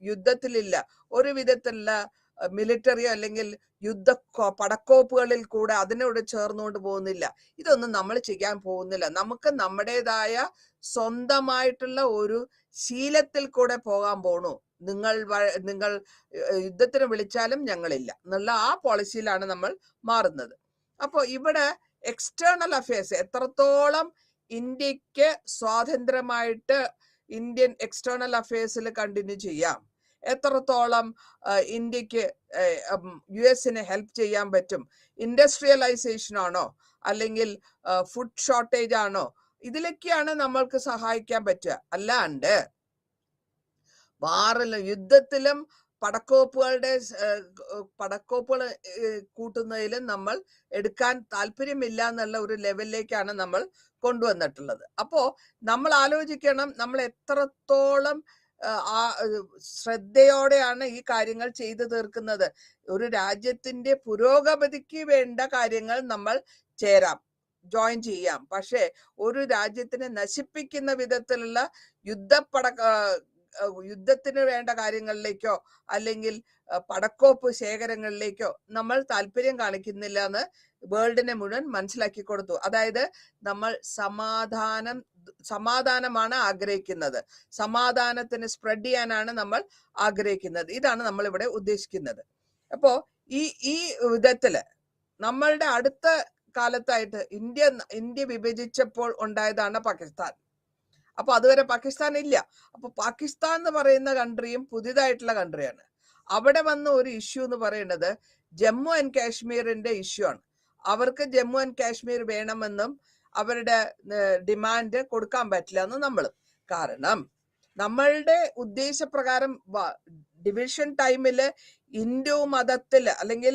യുദ്ധത്തിലില്ല, ഒരു വിധത്തിലുള്ള മിലിറ്ററിയോ അല്ലെങ്കിൽ യുദ്ധ പടക്കോപ്പുകളിൽ കൂടെ അതിനോട് ചേർന്നുകൊണ്ട് പോകുന്നില്ല. ഇതൊന്നും നമ്മൾ ചെയ്യാൻ പോകുന്നില്ല. നമുക്ക് നമ്മുടേതായ സ്വന്തമായിട്ടുള്ള ഒരു ശീലത്തിൽ കൂടെ പോകാൻ പോണു. നിങ്ങൾ യുദ്ധത്തിന് വിളിച്ചാലും ഞങ്ങളില്ല എന്നുള്ള ആ പോളിസിയിലാണ് നമ്മൾ മാറുന്നത്. അപ്പോൾ ഇവിടെ എക്സ്റ്റേണൽ അഫയേഴ്സ് എത്രത്തോളം ഇന്ത്യക്ക് സ്വാതന്ത്ര്യമായിട്ട് ഇന്ത്യൻ എക്സ്റ്റേണൽ അഫയേഴ്സിൽ കണ്ടിന്യൂ ചെയ്യാം, എത്രത്തോളം ഇന്ത്യക്ക് US ഹെൽപ്പ് ചെയ്യാൻ പറ്റും, ഇൻഡസ്ട്രിയലൈസേഷൻ ആണോ അല്ലെങ്കിൽ ഫുഡ് ഷോർട്ടേജ് ആണോ, ഇതിലൊക്കെയാണ് നമ്മൾക്ക് സഹായിക്കാൻ പറ്റുക. അല്ലാണ്ട് വാറിലും യുദ്ധത്തിലും പടക്കോപ്പുകൾ കൂട്ടുന്നതിലും നമ്മൾ എടുക്കാൻ താല്പര്യമില്ല എന്നുള്ള ഒരു ലെവലിലേക്കാണ് നമ്മൾ കൊണ്ടുവന്നിട്ടുള്ളത്. അപ്പോ നമ്മൾ ആലോചിക്കണം, നമ്മൾ എത്രത്തോളം ശ്രദ്ധയോടെയാണ് ഈ കാര്യങ്ങൾ ചെയ്തു തീർക്കുന്നത്. ഒരു രാജ്യത്തിന്റെ പുരോഗതിക്ക് വേണ്ട കാര്യങ്ങൾ നമ്മൾ ജോയിൻ ചെയ്യാം. പക്ഷേ ഒരു രാജ്യത്തിനെ നശിപ്പിക്കുന്ന വിധത്തിലുള്ള യുദ്ധത്തിന് വേണ്ട കാര്യങ്ങളിലേക്കോ അല്ലെങ്കിൽ പടക്കോപ്പ് ശേഖരങ്ങളിലേക്കോ നമ്മൾ താല്പര്യം കാണിക്കുന്നില്ല എന്ന് വേൾഡിനെ മുഴുവൻ മനസ്സിലാക്കി കൊടുത്തു. അതായത് നമ്മൾ സമാധാനമാണ് ആഗ്രഹിക്കുന്നത്, സമാധാനത്തിന് സ്പ്രെഡ് ചെയ്യാനാണ് നമ്മൾ ആഗ്രഹിക്കുന്നത്. ഇതാണ് നമ്മൾ ഇവിടെ ഉദ്ദേശിക്കുന്നത്. അപ്പോ ഈ വിധത്തില് നമ്മളുടെ അടുത്ത കാലത്തായിട്ട് ഇന്ത്യ വിഭജിച്ചപ്പോൾ ഉണ്ടായതാണ് പാകിസ്ഥാൻ. അപ്പൊ അതുവരെ പാകിസ്ഥാൻ ഇല്ല. അപ്പൊ പാകിസ്ഥാൻ എന്ന് പറയുന്ന കൺട്രിയും പുതിയതായിട്ടുള്ള കൺട്രിയാണ്. അവിടെ വന്ന ഒരു ഇഷ്യൂ എന്ന് പറയുന്നത് ജമ്മു ആൻഡ് കാശ്മീരിന്റെ ഇഷ്യൂ ആണ്. അവർക്ക് ജമ്മു ആൻഡ് കാശ്മീർ വേണമെന്നും അവരുടെ ഡിമാൻഡ് കൊടുക്കാൻ പറ്റില്ല എന്ന് കാരണം നമ്മളുടെ ഉദ്ദേശപ്രകാരം ഡിവിഷൻ ടൈമില് ഹിന്ദു മതത്തില് അല്ലെങ്കിൽ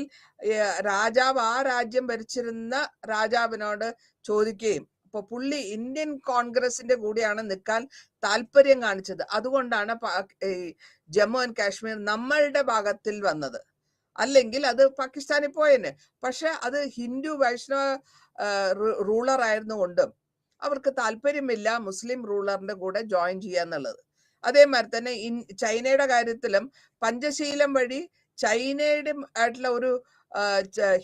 രാജാവ് ആ രാജ്യം ഭരിച്ചിരുന്ന രാജാവിനോട് ചോദിക്കുകയും അപ്പൊ പുള്ളി ഇന്ത്യൻ കോൺഗ്രസിന്റെ കൂടെയാണ് നിൽക്കാൻ താല്പര്യം കാണിച്ചത്. അതുകൊണ്ടാണ് ജമ്മു ആൻഡ് കാശ്മീർ നമ്മളുടെ ഭാഗത്തിൽ വന്നത്. അല്ലെങ്കിൽ അത് പാകിസ്ഥാനിൽ പോയേനെ. പക്ഷെ അത് ഹിന്ദു വൈഷ്ണവ റൂളർ ആയിരുന്നുകൊണ്ടും അവർക്ക് താല്പര്യമില്ല മുസ്ലിം റൂളറിന്റെ കൂടെ ജോയിൻ ചെയ്യാന്നുള്ളത്. അതേമാതിരി തന്നെ ചൈനയുടെ കാര്യത്തിലും പഞ്ചശീലം വഴി ചൈനയുടെ ആയിട്ടുള്ള ഒരു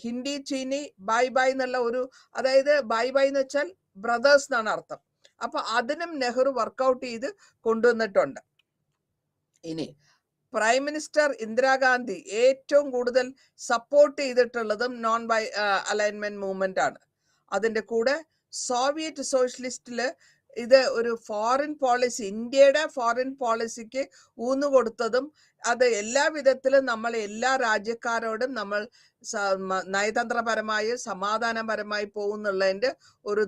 ഹിന്ദി ചീനി ബൈ ബൈ എന്നുള്ള ഒരു, അതായത് ബൈ ബൈ എന്ന് വെച്ചാൽ ബ്രദേഴ്സ് എന്നാണ് അർത്ഥം. അപ്പൊ അതിനും നെഹ്റു വർക്കൗട്ട് ചെയ്ത് കൊണ്ടുവന്നിട്ടുണ്ട്. ഇനി പ്രൈം മിനിസ്റ്റർ ഇന്ദിരാഗാന്ധി ഏറ്റവും കൂടുതൽ support ചെയ്തിട്ടുള്ളതും non by alignment movement ആണ്. അതിന്റെ കൂടെ സോവിയറ്റ് സോഷ്യലിസ്റ്റില് ഇത് ഒരു ഫോറിൻ പോളിസി, ഇന്ത്യയുടെ ഫോറിൻ പോളിസിക്ക് ഊന്നുകൊടുത്തതും അത് എല്ലാ വിധത്തിലും നമ്മൾ എല്ലാ രാജ്യക്കാരോടും നമ്മൾ നയതന്ത്രപരമായി സമാധാനപരമായി പോകുന്നുള്ളതിന്റെ ഒരു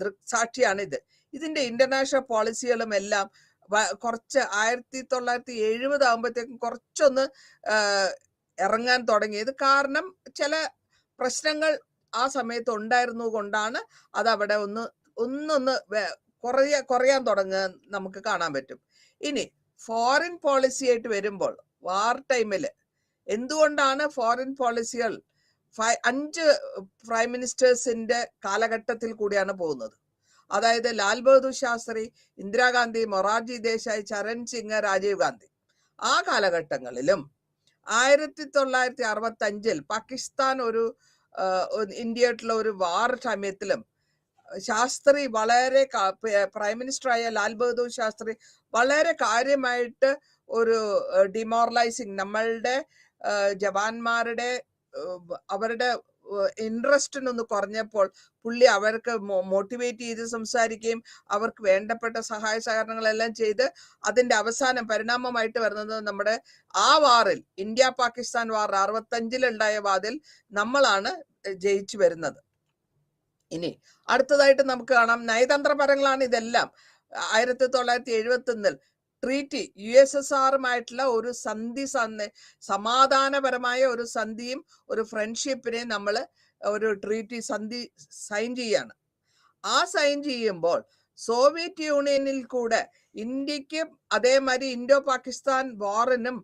ദൃക്സാക്ഷിയാണിത്. ഇതിന്റെ ഇന്റർനാഷണൽ പോളിസികളും എല്ലാം കുറച്ച് 1970 ആകുമ്പോഴത്തേക്കും കുറച്ചൊന്ന് ഇറങ്ങാൻ തുടങ്ങിയത്. കാരണം ചില പ്രശ്നങ്ങൾ ആ സമയത്ത് ഉണ്ടായിരുന്നു കൊണ്ടാണ് അത് അവിടെ ഒന്നൊന്ന് കുറയാൻ തുടങ്ങുക നമുക്ക് കാണാൻ പറ്റും. ഇനി ഫോറിൻ പോളിസി ആയിട്ട് വരുമ്പോൾ വാർ ടൈമില് എന്തുകൊണ്ടാണ് ഫോറിൻ പോളിസികൾ 5 പ്രൈം മിനിസ്റ്റേഴ്സിന്റെ കാലഘട്ടത്തിൽ കൂടിയാണ് പോകുന്നത്. അതായത് ലാൽ ബഹദൂർ ശാസ്ത്രി, ഇന്ദിരാഗാന്ധി, മൊറാർജി ദേശായി, ചരൺ സിംഗ്, രാജീവ് ഗാന്ധി. ആ കാലഘട്ടങ്ങളിലും 1965 പാകിസ്ഥാൻ ഇന്ത്യയായിട്ടുള്ള ഒരു വാർ സമയത്തിലും ശാസ്ത്രി വളരെ പ്രൈം മിനിസ്റ്ററായ ലാൽ ബഹദൂർ ശാസ്ത്രി വളരെ കാര്യമായിട്ട് ഒരു ഡിമോറലൈസിങ്, നമ്മളുടെ ജവാന്മാരുടെ അവരുടെ ഇൻട്രസ്റ്റിനൊന്ന് കുറഞ്ഞപ്പോൾ പുള്ളി അവർക്ക് മോട്ടിവേറ്റ് ചെയ്ത് സംസാരിക്കുകയും അവർക്ക് വേണ്ടപ്പെട്ട സഹായ സഹകരണങ്ങളെല്ലാം ചെയ്ത് അതിന്റെ അവസാനം പരിണാമമായിട്ട് വരുന്നത് നമ്മുടെ ആ വാറിൽ, ഇന്ത്യ പാകിസ്ഥാൻ വാർ 65 ഉണ്ടായ വാതിൽ നമ്മളാണ് ജയിച്ചു വരുന്നത്. ഇനി അടുത്തതായിട്ട് നമുക്ക് കാണാം നയതന്ത്രപരങ്ങളാണ് ഇതെല്ലാം. 1971 ട്രീറ്റി USSRമായിട്ടുള്ള ഒരു സമാധാനപരമായ ഒരു സന്ധിയും ഒരു ഫ്രണ്ട്ഷിപ്പിനെ നമ്മൾ ഒരു ട്രീറ്റി സൈൻ ചെയ്യാണ്. ആ സൈൻ ചെയ്യുമ്പോൾ സോവിയറ്റ് യൂണിയനിൽ കൂടെ ഇന്ത്യക്ക് അതേമാതിരി ഇൻഡോ പാകിസ്ഥാൻ വാറിനും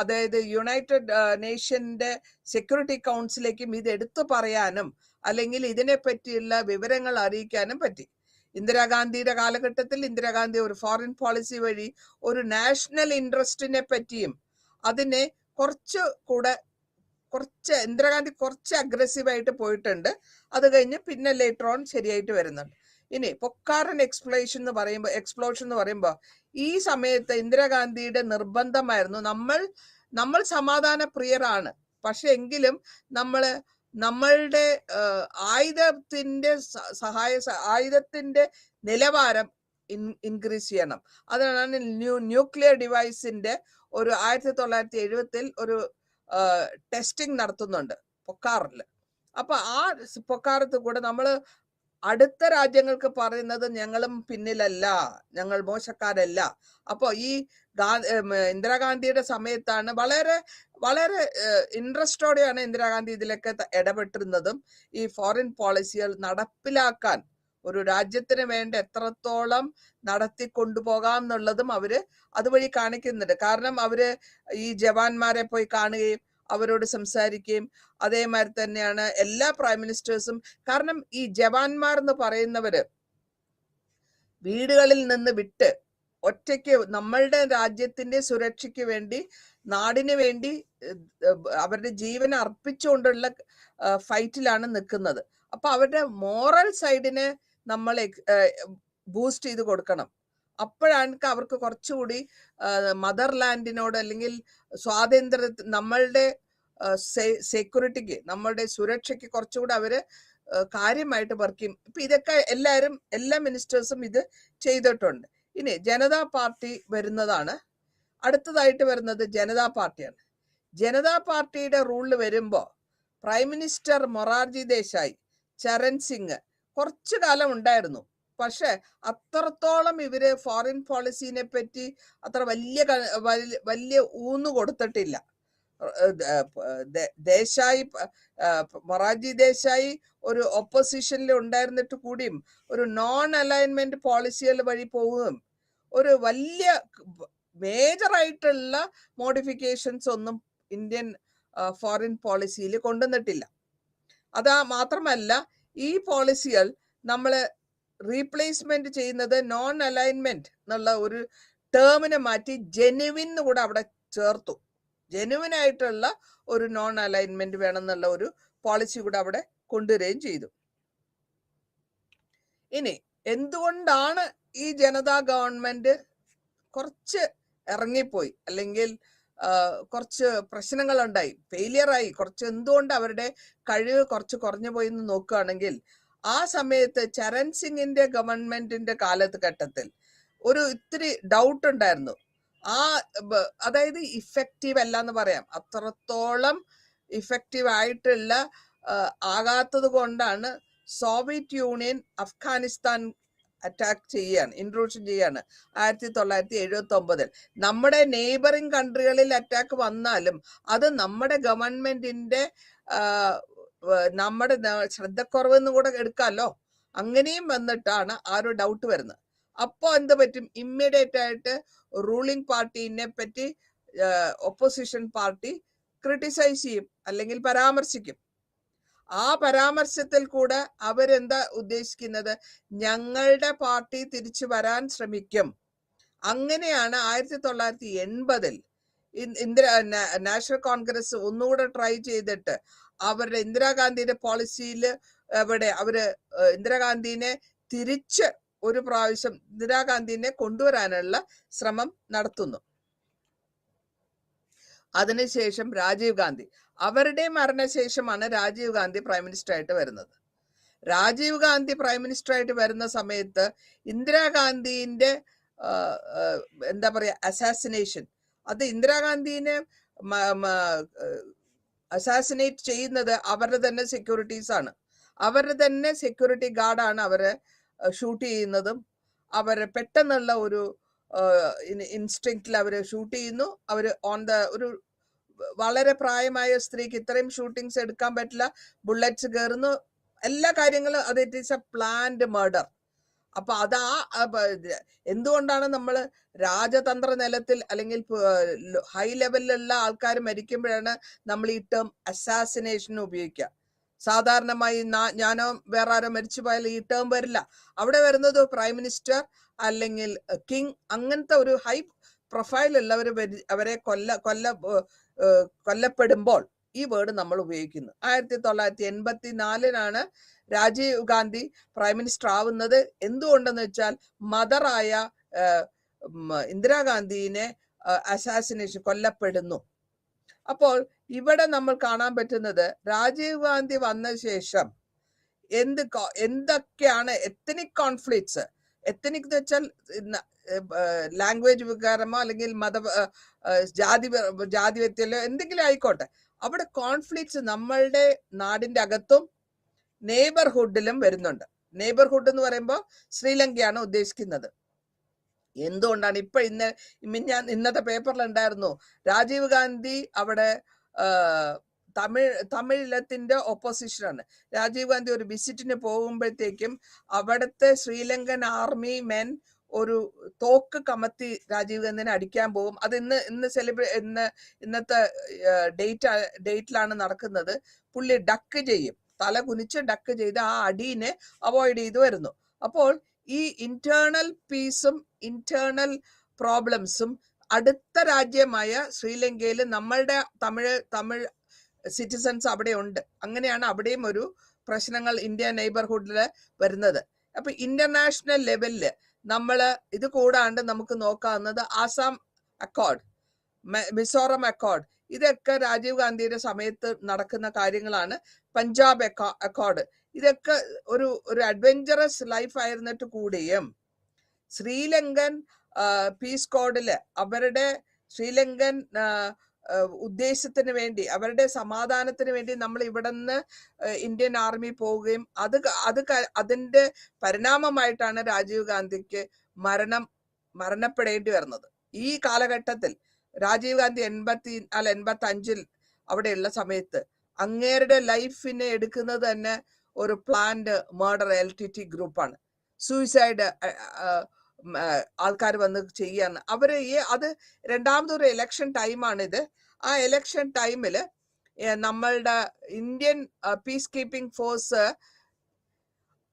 അതായത് യുണൈറ്റഡ് നേഷന്റെ സെക്യൂരിറ്റി കൗൺസിലേക്കും ഇത് എടുത്തു പറയാനും അല്ലെങ്കിൽ ഇതിനെ പറ്റിയുള്ള വിവരങ്ങൾ അറിയിക്കാനും പറ്റി. ഇന്ദിരാഗാന്ധിയുടെ കാലഘട്ടത്തിൽ ഇന്ദിരാഗാന്ധി ഒരു ഫോറിൻ പോളിസി വഴി ഒരു നാഷണൽ ഇൻട്രസ്റ്റിനെ പറ്റിയും അതിനെ ഇന്ദിരാഗാന്ധി കുറച്ച് അഗ്രസീവായിട്ട് പോയിട്ടുണ്ട്. അത് കഴിഞ്ഞ് പിന്നെ ലേറ്റർ ഓൺ ശരിയായിട്ട് വരുന്നുണ്ട്. ഇനി പൊക്കാറൻ എക്സ്പ്ലോഷൻ എന്ന് പറയുമ്പോൾ ഈ സമയത്ത് ഇന്ദിരാഗാന്ധിയുടെ നിർബന്ധമായിരുന്നു, നമ്മൾ സമാധാന പ്രിയരാണ്, പക്ഷെ എങ്കിലും നമ്മളുടെ ആയുധത്തിന്റെ നിലവാരം ഇൻക്രീസ് ചെയ്യണം. അതാണ് ന്യൂക്ലിയർ ഡിവൈസിന്റെ ഒരു 1970 ഒരു ടെസ്റ്റിംഗ് നടത്തുന്നുണ്ട് പൊക്കാറിൽ. അപ്പൊ ആ പൊക്കാറത്ത് കൂടെ നമ്മള് അടുത്ത രാജ്യങ്ങൾക്ക് പറയുന്നത് ഞങ്ങളും പിന്നിലല്ല, ഞങ്ങൾ മോശക്കാരല്ല. അപ്പൊ ഈ ഇന്ദിരാഗാന്ധിയുടെ സമയത്താണ് വളരെ വളരെ ഇൻട്രസ്റ്റോടെയാണ് ഇന്ദിരാഗാന്ധി ഇതിലൊക്കെ ഇടപെട്ടിരുന്നതും ഈ ഫോറിൻ പോളിസികൾ നടപ്പിലാക്കാൻ ഒരു രാജ്യത്തിന് വേണ്ട എത്രത്തോളം നടത്തി കൊണ്ടുപോകാം എന്നുള്ളതും അവര് അതുവഴി കാണിക്കുന്നുണ്ട്. കാരണം അവര് ഈ ജവാന്മാരെ പോയി കാണുകയും അവരോട് സംസാരിക്കുകയും അതേമാതിരി തന്നെയാണ് എല്ലാ പ്രൈം മിനിസ്റ്റേഴ്സും. കാരണം ഈ ജവാന്മാർ എന്ന് പറയുന്നവര് വീടുകളിൽ നിന്ന് വിട്ട് ഒറ്റയ്ക്ക് നമ്മളുടെ രാജ്യത്തിന്റെ സുരക്ഷയ്ക്ക് വേണ്ടി, നാടിന് വേണ്ടി അവരുടെ ജീവൻ അർപ്പിച്ചുകൊണ്ടുള്ള ഫൈറ്റിലാണ് നിൽക്കുന്നത്. അപ്പൊ അവരുടെ മോറൽ സൈഡിനെ നമ്മൾ ബൂസ്റ്റ് ചെയ്ത് കൊടുക്കണം. അപ്പോഴാണ് അവർക്ക് കുറച്ചുകൂടി മദർലാൻഡിനോട് അല്ലെങ്കിൽ സ്വാതന്ത്ര്യ, നമ്മളുടെ സെക്യൂരിറ്റിക്ക്, നമ്മളുടെ സുരക്ഷയ്ക്ക് കുറച്ചുകൂടി അവര് കാര്യമായിട്ട് വർക്ക് ചെയ്യും. ഇപ്പൊ ഇതൊക്കെ എല്ലാ മിനിസ്റ്റേഴ്സും ഇത് ചെയ്തിട്ടുണ്ട്. ഇനി ജനതാ പാർട്ടി വരുന്നതാണ്. അടുത്തതായിട്ട് വരുന്നത് ജനതാ പാർട്ടിയാണ്. ജനതാ പാർട്ടിയുടെ റൂളിൽ വരുമ്പോ പ്രൈം മിനിസ്റ്റർ മൊറാർജി ദേശായി, ചരൺ സിംഗ് കുറച്ചു കാലം ഉണ്ടായിരുന്നു. പക്ഷെ അത്രത്തോളം ഇവര് ഫോറിൻ പോളിസിനെ പറ്റി അത്ര വലിയ ഊന്നു കൊടുത്തിട്ടില്ല. ദേശായി, മൊറാർജി ദേശായി ഒരു ഓപ്പോസിഷനിൽ ഉണ്ടായിരുന്നിട്ട് കൂടിയും ഒരു നോൺ അലൈൻമെന്റ് പോളിസികൾ വഴി പോവുകയും ഒരു വലിയ മേജർ ആയിട്ടുള്ള മോഡിഫിക്കേഷൻസ് ഒന്നും ഇന്ത്യൻ ഫോറിൻ പോളിസിയിൽ കൊണ്ടുവന്നിട്ടില്ല. അതാ മാത്രമല്ല, ഈ പോളിസികൾ നമ്മള് റീപ്ലേസ്മെന്റ് ചെയ്യുന്നത് നോൺ അലൈൻമെന്റ് എന്നുള്ള ഒരു ടേമിനെ മാറ്റി ജെനുവിൻ കൂടെ അവിടെ ചേർത്തു. ജെനുവിൻ ആയിട്ടുള്ള ഒരു നോൺ അലൈൻമെന്റ് വേണം എന്നുള്ള ഒരു പോളിസി കൂടെ അവിടെ കൊണ്ടുവരികയും ചെയ്തു. ഇനി എന്തുകൊണ്ടാണ് ഈ ജനതാ ഗവൺമെന്റ് കുറച്ച് ഇറങ്ങിപ്പോയി, അല്ലെങ്കിൽ കുറച്ച് പ്രശ്നങ്ങൾ ഉണ്ടായി, ഫെയിലിയർ ആയി, കുറച്ച് എന്തുകൊണ്ട് അവരുടെ കഴിവ് കുറച്ച് കുറഞ്ഞു പോയി എന്ന് നോക്കുകയാണെങ്കിൽ, ആ സമയത്ത് ചരൺ സിംഗിന്റെ ഗവൺമെന്റിന്റെ കാലഘട്ടത്തിൽ ഒരു ഇത്തിരി ഡൗട്ട് ഉണ്ടായിരുന്നു. അതായത് ഇഫക്റ്റീവ് അല്ല എന്ന് പറയാം. അത്രത്തോളം ഇഫക്റ്റീവ് ആയിട്ടുള്ള ആകാത്തത് കൊണ്ടാണ് സോവിയറ്റ് യൂണിയൻ അഫ്ഗാനിസ്ഥാൻ അറ്റാക്ക് ചെയ്യാണ്, ഇൻട്രൂഷൻ ചെയ്യാണ് 1979. നമ്മുടെ നെയ്ബറിങ് കൺട്രികളിൽ അറ്റാക്ക് വന്നാലും അത് നമ്മുടെ ഗവൺമെന്റിന്റെ നമ്മുടെ ശ്രദ്ധക്കുറവെന്ന് കൂടെ എടുക്കാമല്ലോ. അങ്ങനെയും വന്നിട്ടാണ് ആ ഒരു ഡൗട്ട് വരുന്നത്. അപ്പോ എന്ത് പറ്റും? ഇമ്മീഡിയറ്റ് ആയിട്ട് റൂളിംഗ് പാർട്ടീനെ പറ്റി ഒപ്പോസിഷൻ പാർട്ടി ക്രിട്ടിസൈസ് ചെയ്യും, അല്ലെങ്കിൽ പരാമർശിക്കും. ആ പരാമർശത്തിൽ കൂടെ അവരെന്താ ഉദ്ദേശിക്കുന്നത്? ഞങ്ങളുടെ പാർട്ടി തിരിച്ചു വരാൻ ശ്രമിക്കും. അങ്ങനെയാണ് 1980 നാഷണൽ കോൺഗ്രസ് ഒന്നുകൂടെ ട്രൈ ചെയ്തിട്ട് അവരുടെ ഇന്ദിരാഗാന്ധിയുടെ പോളിസിയിൽ അവര് ഇന്ദിരാഗാന്ധിനെ തിരിച്ച് ഒരു പ്രാവശ്യം ഇന്ദിരാഗാന്ധിനെ കൊണ്ടുവരാനുള്ള ശ്രമം നടത്തുന്നു. അതിനുശേഷം രാജീവ് ഗാന്ധി, അവരുടെ മരണശേഷമാണ് രാജീവ് ഗാന്ധി പ്രൈം മിനിസ്റ്റർ ആയിട്ട് വരുന്നത്. രാജീവ് ഗാന്ധി പ്രൈം മിനിസ്റ്റർ ആയിട്ട് വരുന്ന സമയത്ത് ഇന്ദിരാഗാന്ധിന്റെ എന്താ പറയാ അസാസിനേഷൻ, അത് ഇന്ദിരാഗാന്ധിനെ അസാസിനേറ്റ് ചെയ്യുന്നത് അവരുടെ തന്നെ സെക്യൂരിറ്റീസ് ആണ്. അവരുടെ തന്നെ സെക്യൂരിറ്റി ഗാർഡാണ് അവരെ ഷൂട്ട് ചെയ്യുന്നതും. അവരെ പെട്ടെന്നുള്ള ഒരു ഇൻസ്റ്റിങ്ക്റ്റിൽ അവര് ഷൂട്ട് ചെയ്യുന്നു. അവര് ഒരു വളരെ പ്രായമായ സ്ത്രീക്ക് ഇത്രയും ഷൂട്ടിങ്സ് എടുക്കാൻ പറ്റില്ല, ബുള്ളറ്റ്സ് കയറുന്നു, എല്ലാ കാര്യങ്ങളും. അത് it is A planned murder. അപ്പൊ എന്തുകൊണ്ടാണ് നമ്മൾ രാജതന്ത്ര നിലത്തിൽ അല്ലെങ്കിൽ ഹൈ ലെവലിലുള്ള ആൾക്കാർ മരിക്കുമ്പോഴാണ് നമ്മൾ ഈ ടേം അസാസിനേഷൻ ഉപയോഗിക്കുക? സാധാരണമായി ഞാനോ വേറെ ആരോ മരിച്ചു പോയാൽ ഈ ടേം വരില്ല. അവിടെ വരുന്നത് പ്രൈം മിനിസ്റ്റർ അല്ലെങ്കിൽ കിങ്, അങ്ങനത്തെ ഒരു ഹൈ പ്രൊഫൈൽ ഉള്ളവർ അവരെ കൊല്ലപ്പെടുമ്പോൾ ഈ വേർഡ് നമ്മൾ ഉപയോഗിക്കുന്നു. 1984 രാജീവ് ഗാന്ധി പ്രൈം മിനിസ്റ്റർ ആവുന്നത്. എന്തുകൊണ്ടെന്ന് വെച്ചാൽ മദറായ ഇന്ദിരാഗാന്ധിനെ അസാസിനേഷൻ കൊല്ലപ്പെടുന്നു. അപ്പോൾ ഇവിടെ നമ്മൾ കാണാൻ പറ്റുന്നത് രാജീവ് ഗാന്ധി വന്ന ശേഷം എന്തൊക്കെയാണ് എത്നിക് കോൺഫ്ലിക്ട്സ്. എത്നിക് എന്ന് വെച്ചാൽ ലാംഗ്വേജ് വികാരമോ അല്ലെങ്കിൽ ജാതി വ്യത്യാസമോ എന്തെങ്കിലും ആയിക്കോട്ടെ, അവിടെ കോൺഫ്ലിക്ട്സ് നമ്മളുടെ നാടിന്റെ അകത്തും നെയ്ബർഹുഡിലും വരുന്നുണ്ട്. നെയ്ബർഹുഡ് എന്ന് പറയുമ്പോൾ ശ്രീലങ്കയാണ് ഉദ്ദേശിക്കുന്നത്. എന്തുകൊണ്ടാണ്? ഇന്നത്തെ പേപ്പറിൽ ഉണ്ടായിരുന്നു, രാജീവ് ഗാന്ധി അവിടെ തമിഴീഴത്തിന്റെ ഒപ്പോസിഷനാണ്. രാജീവ് ഗാന്ധി ഒരു വിസിറ്റിന് പോകുമ്പോഴത്തേക്കും അവിടുത്തെ ശ്രീലങ്കൻ ആർമി മെൻ ഒരു തോക്ക് കമത്തി രാജീവ് ഗാന്ധിനെ അടിക്കാൻ പോകും. അത് ഇന്നത്തെ ഡേറ്റിലാണ് നടക്കുന്നത്. പുള്ളി ഡക്ക് ചെയ്യും, തല കുനിച്ച് ഡക്ക് ചെയ്ത് ആ അടീനെ അവോയ്ഡ് ചെയ്തു വരുന്നു. അപ്പോൾ ഈ ഇന്റേണൽ പീസും ഇന്റേണൽ പ്രോബ്ലംസും അടുത്ത രാജ്യമായ ശ്രീലങ്കയിൽ നമ്മളുടെ തമിഴ് സിറ്റിസൺസ് അവിടെ ഉണ്ട്. അങ്ങനെയാണ് അവിടെയും ഒരു പ്രശ്നങ്ങൾ ഇന്ത്യ നെയ്ബർഹുഡിൽ വരുന്നത്. അപ്പൊ ഇന്റർനാഷണൽ ലെവലില് നമ്മള് ഇത് കൂടാണ്ട് നമുക്ക് നോക്കാവുന്നത് ആസാം അക്കോർഡ്, മിസോറം അക്കോർഡ്, ഇതൊക്കെ രാജീവ് ഗാന്ധിയുടെ സമയത്ത് നടക്കുന്ന കാര്യങ്ങളാണ്. പഞ്ചാബ് അക്കോർഡ്, ഇതൊക്കെ ഒരു അഡ്വഞ്ചറസ് ലൈഫ് ആയിരുന്നിട്ട് കൂടിയും ശ്രീലങ്കൻ പീസ് കോഡില് അവരുടെ ശ്രീലങ്കൻ ഉദ്ദേശത്തിന് വേണ്ടി, അവരുടെ സമാധാനത്തിന് വേണ്ടി നമ്മൾ ഇവിടെ നിന്ന് ഇന്ത്യൻ ആർമി പോവുകയും അതിന്റെ പരിണാമമായിട്ടാണ് രാജീവ് ഗാന്ധിക്ക് മരണപ്പെടേണ്ടി വരുന്നത്. ഈ കാലഘട്ടത്തിൽ രാജീവ് ഗാന്ധി 85 അവിടെയുള്ള സമയത്ത് അങ്ങേരുടെ ലൈഫിനെ എടുക്കുന്നത് തന്നെ ഒരു പ്ലാൻഡ് മർഡർ LTT ഗ്രൂപ്പാണ്. സൂയിസൈഡ് ആൾക്കാർ വന്ന് ചെയ്യാന്ന് അത് രണ്ടാമതൊരു ഇലക്ഷൻ ടൈമാണിത്. ആ ഇലക്ഷൻ ടൈമില് നമ്മളുടെ ഇന്ത്യൻ പീസ് കീപ്പിംഗ് ഫോഴ്സ്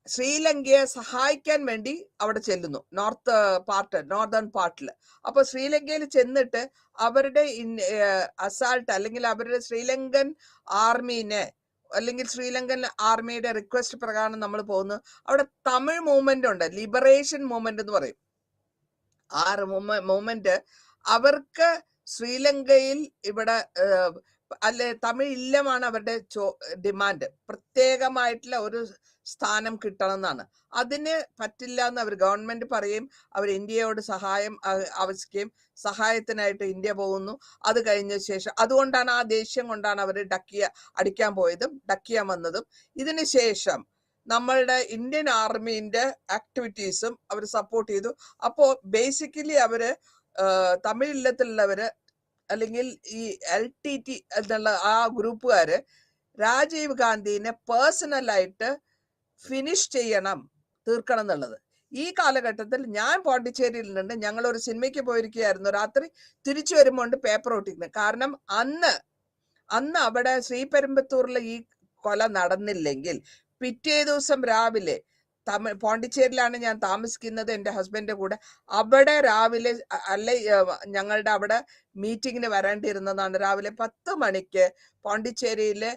ശ്രീലങ്കയെ സഹായിക്കാൻ വേണ്ടി അവിടെ ചെല്ലുന്നു, നോർത്തേൺ പാർട്ടില്. അപ്പൊ ശ്രീലങ്കയിൽ ചെന്നിട്ട് അവരുടെ അസാൾട്ട് അല്ലെങ്കിൽ അവരുടെ ശ്രീലങ്കൻ ആർമീനെ അല്ലെങ്കിൽ ശ്രീലങ്കൻ ആർമിയുടെ റിക്വസ്റ്റ് പ്രകാരം നമ്മൾ പോകുന്നു. അവിടെ തമിഴ് മൂവ്മെന്റ് ഉണ്ട്, ലിബറേഷൻ മൂവ്മെന്റ് എന്ന് പറയും. ആ മൂവ്മെന്റ് അവർക്ക് ശ്രീലങ്കയിൽ ഇവിടെ തമിഴ് ഇല്ലമാണ് അവരുടെ ഡിമാൻഡ്. പ്രത്യേകമായിട്ടുള്ള ഒരു സ്ഥാനം കിട്ടണം എന്നാണ്. അതിന് പറ്റില്ല എന്ന് അവർ ഗവൺമെന്റ് പറയും. അവർ ഇന്ത്യയോട് സഹായം ആവശ്യിക്കുകയും സഹായത്തിനായിട്ട് ഇന്ത്യ പോകുന്നു. അത് കഴിഞ്ഞ ശേഷം അതുകൊണ്ടാണ് ആ ദേഷ്യം കൊണ്ടാണ് അവർ അടിക്കാൻ പോയതും ഡക്കിയാൻ വന്നതും. ഇതിന് ശേഷം നമ്മളുടെ ഇന്ത്യൻ ആർമീന്റെ ആക്ടിവിറ്റീസും അവർ സപ്പോർട്ട് ചെയ്തു. അപ്പോ ബേസിക്കലി അവര് തമിഴില്ലത്തിലുള്ളവര് അല്ലെങ്കിൽ ഈ LTT എന്നുള്ള ആ ഗ്രൂപ്പുകാര് രാജീവ് ഗാന്ധിനെ പേഴ്സണലായിട്ട് ഫിനിഷ് തീർക്കണം എന്നുള്ളത്. ഈ കാലഘട്ടത്തിൽ ഞാൻ പോണ്ടിച്ചേരിയിൽ നിന്ന് ഞങ്ങൾ ഒരു സിനിമയ്ക്ക് പോയിരിക്കുകയായിരുന്നു. രാത്രി തിരിച്ചു വരുമ്പോൾ പേപ്പർ ഒട്ടിക്കുന്നത്. കാരണം അന്ന് അവിടെ ശ്രീപെരുമ്പത്തൂരിലെ ഈ കൊല നടന്നില്ലെങ്കിൽ പിറ്റേ ദിവസം രാവിലെ പോണ്ടിച്ചേരിയിലാണ് ഞാൻ താമസിക്കുന്നത് എൻ്റെ ഹസ്ബൻഡിന്റെ കൂടെ. അവിടെ രാവിലെ ഞങ്ങളുടെ അവിടെ മീറ്റിങ്ങിന് വരേണ്ടിയിരുന്നതാണ്. രാവിലെ 10 മണിക്ക് പോണ്ടിച്ചേരിയിലെ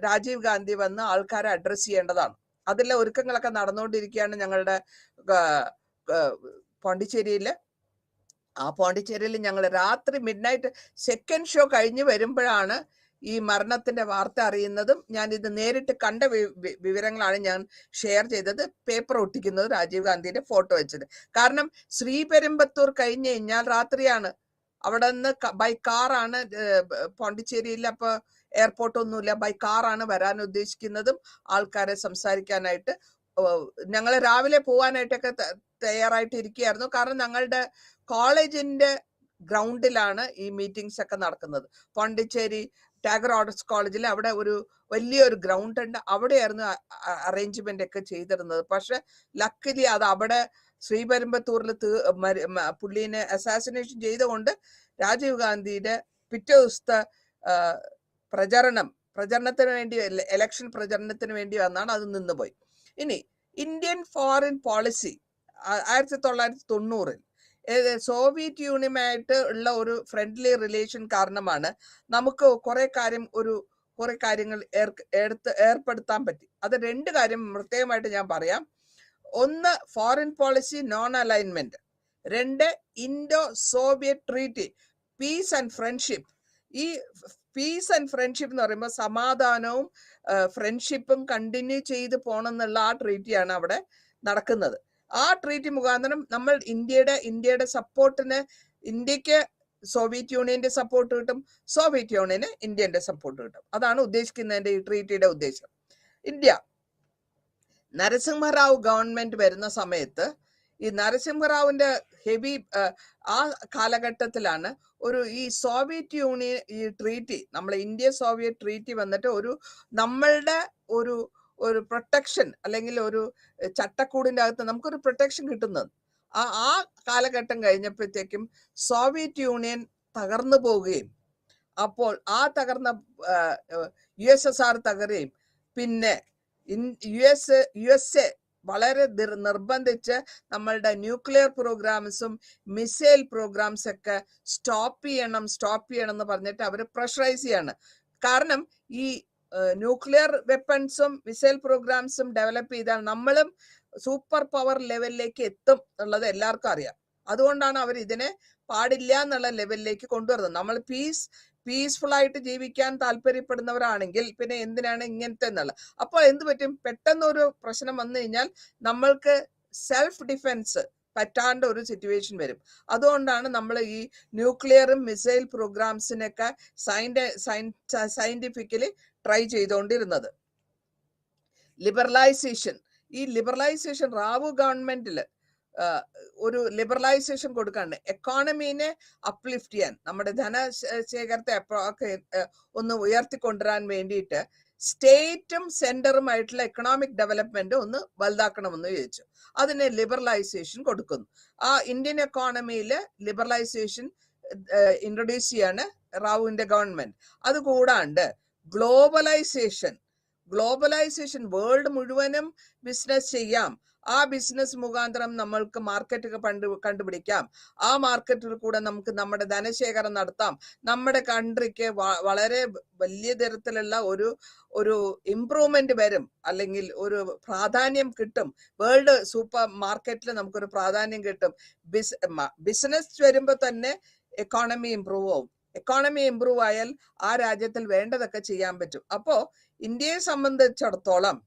രാജീവ് ഗാന്ധി വന്ന് ആൾക്കാരെ അഡ്രസ് ചെയ്യേണ്ടതാണ്. അതിലെ ഒരുക്കങ്ങളൊക്കെ നടന്നുകൊണ്ടിരിക്കുകയാണ് ഞങ്ങളുടെ പോണ്ടിച്ചേരിയില്. ആ പോണ്ടിച്ചേരിയിൽ ഞങ്ങൾ രാത്രി മിഡ്നൈറ്റ് സെക്കൻഡ് ഷോ കഴിഞ്ഞ് വരുമ്പോഴാണ് ഈ മരണത്തിന്റെ വാർത്ത അറിയുന്നതും. ഞാൻ ഇത് നേരിട്ട് കണ്ട വിവരങ്ങളാണ് ഞാൻ ഷെയർ ചെയ്തത്. പേപ്പർ ഒട്ടിക്കുന്നത് രാജീവ് ഗാന്ധിയുടെ ഫോട്ടോ വെച്ചത്. കാരണം ശ്രീപെരുമ്പത്തൂർ കഴിഞ്ഞ് കഴിഞ്ഞാൽ രാത്രിയാണ്. അവിടെ നിന്ന് ബൈ കാറാണ് പോണ്ടിച്ചേരിയിൽ. അപ്പൊ എയർപോർട്ടൊന്നുമില്ല, ബൈ കാറാണ് വരാൻ ഉദ്ദേശിക്കുന്നതും ആൾക്കാരെ സംസാരിക്കാനായിട്ട്. ഞങ്ങൾ രാവിലെ പോവാനായിട്ടൊക്കെ തയ്യാറായിട്ട് ഇരിക്കുകയായിരുന്നു. കാരണം ഞങ്ങളുടെ കോളേജിന്റെ ഗ്രൗണ്ടിലാണ് ഈ മീറ്റിംഗ്സ് ഒക്കെ നടക്കുന്നത്. പോണ്ടിച്ചേരി ടാഗർ ആർട്സ് കോളേജിൽ അവിടെ ഒരു വലിയൊരു ഗ്രൗണ്ട് ഉണ്ട്. അവിടെയായിരുന്നു അറേഞ്ച്മെന്റ് ഒക്കെ ചെയ്തിരുന്നത്. പക്ഷെ ലക്കിലി അത് അവിടെ ശ്രീപെരുമ്പത്തൂരിൽ പുള്ളീനെ അസാസിനേഷൻ ചെയ്തുകൊണ്ട് രാജീവ് ഗാന്ധിയുടെ പിറ്റേ ദിവസത്തെ പ്രചരണത്തിന് വേണ്ടി, ഇലക്ഷൻ പ്രചരണത്തിന് വേണ്ടി വന്നാണ് അത് നിന്നുപോയി. ഇനി ഇന്ത്യൻ ഫോറിൻ പോളിസി 1990 സോവിയറ്റ് യൂണിയനുമായിട്ട് ഉള്ള ഒരു ഫ്രണ്ട്ലി റിലേഷൻ കാരണമാണ് നമുക്ക് കുറെ കാര്യങ്ങൾ ഏർപ്പെടുത്താൻ പറ്റി. അത് 2 കാര്യം പ്രത്യേകമായിട്ട് ഞാൻ പറയാം. ഒന്ന്, foreign policy non alignment. 2, Indo Soviet treaty, piece and friendship. ഈ പീസ് ആൻഡ് ഫ്രണ്ട്ഷിപ്പ് എന്ന് പറയുമ്പോൾ സമാധാനവും ഫ്രണ്ട്ഷിപ്പും കണ്ടിന്യൂ ചെയ്ത് പോകണം എന്നുള്ള ആ ട്രീറ്റിയാണ് അവിടെ നടക്കുന്നത്. ആ ട്രീറ്റി മുഖാന്തരം നമ്മൾ ഇന്ത്യയുടെ സപ്പോർട്ടിന്, ഇന്ത്യക്ക് സോവിയറ്റ് യൂണിയന്റെ സപ്പോർട്ട് കിട്ടും, സോവിയറ്റ് യൂണിയന് ഇന്ത്യന്റെ സപ്പോർട്ട് കിട്ടും. അതാണ് ഉദ്ദേശിക്കുന്നതിന്റെ ഈ ട്രീറ്റിയുടെ ഉദ്ദേശം. ഇന്ത്യ നരസിംഹറാവു ഗവൺമെന്റ് വരുന്ന സമയത്ത് ഈ നരസിംഹറാവുവിന്റെ ഹെവി ആ കാലഘട്ടത്തിലാണ് ഈ സോവിയറ്റ് യൂണിയൻ ഈ ട്രീറ്റി, നമ്മളെ ഇന്ത്യ സോവിയറ്റ് ട്രീറ്റി വന്നിട്ട് നമ്മളുടെ ഒരു പ്രൊട്ടക്ഷൻ അല്ലെങ്കിൽ ഒരു ചട്ടക്കൂടിന്റെ അകത്ത് നമുക്കൊരു പ്രൊട്ടക്ഷൻ കിട്ടുന്നത്. ആ കാലഘട്ടം കഴിഞ്ഞപ്പോഴത്തേക്കും സോവിയറ്റ് യൂണിയൻ തകർന്നു പോവുകയും അപ്പോൾ ആ തകർന്ന USSR തകരുകയും പിന്നെ USA വളരെ നിർബന്ധിച്ച് നമ്മളുടെ ന്യൂക്ലിയർ പ്രോഗ്രാംസും മിസൈൽ പ്രോഗ്രാംസ് ഒക്കെ സ്റ്റോപ്പ് ചെയ്യണം എന്ന് പറഞ്ഞിട്ട് അവർ പ്രഷറൈസ് ചെയ്യാണ്. കാരണം ഈ ന്യൂക്ലിയർ വെപ്പൺസും മിസൈൽ പ്രോഗ്രാംസും ഡെവലപ്പ് ചെയ്താൽ നമ്മളും സൂപ്പർ പവർ ലെവലിലേക്ക് എത്തും എന്നുള്ളത് എല്ലാവർക്കും അറിയാം. അതുകൊണ്ടാണ് അവർ ഇതിനെ പാടില്ല എന്നുള്ള ലെവലിലേക്ക് കൊണ്ടുവരുന്നത്. നമ്മൾ പീസ്ഫുൾ ആയിട്ട് ജീവിക്കാൻ താല്പര്യപ്പെടുന്നവരാണെങ്കിൽ പിന്നെ എന്തിനാണ് ഇങ്ങനത്തെ എന്നുള്ള. അപ്പോൾ എന്ത് പറ്റും, പെട്ടെന്നൊരു പ്രശ്നം വന്നു കഴിഞ്ഞാൽ നമ്മൾക്ക് സെൽഫ് ഡിഫെൻസ് പറ്റാണ്ട ഒരു സിറ്റുവേഷൻ വരും. അതുകൊണ്ടാണ് നമ്മൾ ഈ ന്യൂക്ലിയറും മിസൈൽ പ്രോഗ്രാംസിനൊക്കെ സയന്റിഫിക്കലി ട്രൈ ചെയ്തുകൊണ്ടിരുന്നത്. ഈ ലിബറലൈസേഷൻ റാവു ഗവൺമെന്റിൽ ഒരു ലിബറലൈസേഷൻ കൊടുക്കാണ്ട് എക്കോണമീനെ അപ്ലിഫ്റ്റ് ചെയ്യാൻ, നമ്മുടെ ധനശേഖരത്തെ ഒന്ന് ഉയർത്തിക്കൊണ്ടുവരാൻ വേണ്ടിയിട്ട് സ്റ്റേറ്റും സെന്ററുമായിട്ടുള്ള എക്കണോമിക് ഡെവലപ്മെന്റ് ഒന്ന് വലുതാക്കണമെന്ന് ചോദിച്ചു. അതിന് ലിബറലൈസേഷൻ കൊടുക്കുന്നു. ആ ഇന്ത്യൻ എക്കോണമിയിൽ ലിബറലൈസേഷൻ ഇൻട്രൊഡ്യൂസ് ചെയ്യാണ് റാവുവിന്റെ ഗവൺമെന്റ്. അതുകൂടാണ്ട് ഗ്ലോബലൈസേഷൻ വേൾഡ് മുഴുവനും ബിസിനസ് ചെയ്യാം. ആ ബിസിനസ് മുഖാന്തരം നമ്മൾക്ക് മാർക്കറ്റ് കണ്ടുപിടിക്കാം. ആ മാർക്കറ്റിൽ കൂടെ നമുക്ക് നമ്മുടെ ധനശേഖരം നടത്താം. നമ്മുടെ കൺട്രിക്ക് വളരെ വലിയ തരത്തിലുള്ള ഒരു ഇംപ്രൂവ്മെന്റ് വരും, അല്ലെങ്കിൽ ഒരു പ്രാധാന്യം കിട്ടും. വേൾഡ് സൂപ്പർ മാർക്കറ്റിൽ നമുക്കൊരു പ്രാധാന്യം കിട്ടും. ബിസിനസ് വരുമ്പോൾ തന്നെ എക്കോണമി ഇംപ്രൂവ് ആവും. എക്കോണമി ഇംപ്രൂവ് ആയാൽ ആ രാജ്യത്തിൽ വേണ്ടതൊക്കെ ചെയ്യാൻ പറ്റും. അപ്പോ ഇന്ത്യയെ സംബന്ധിച്ചിടത്തോളം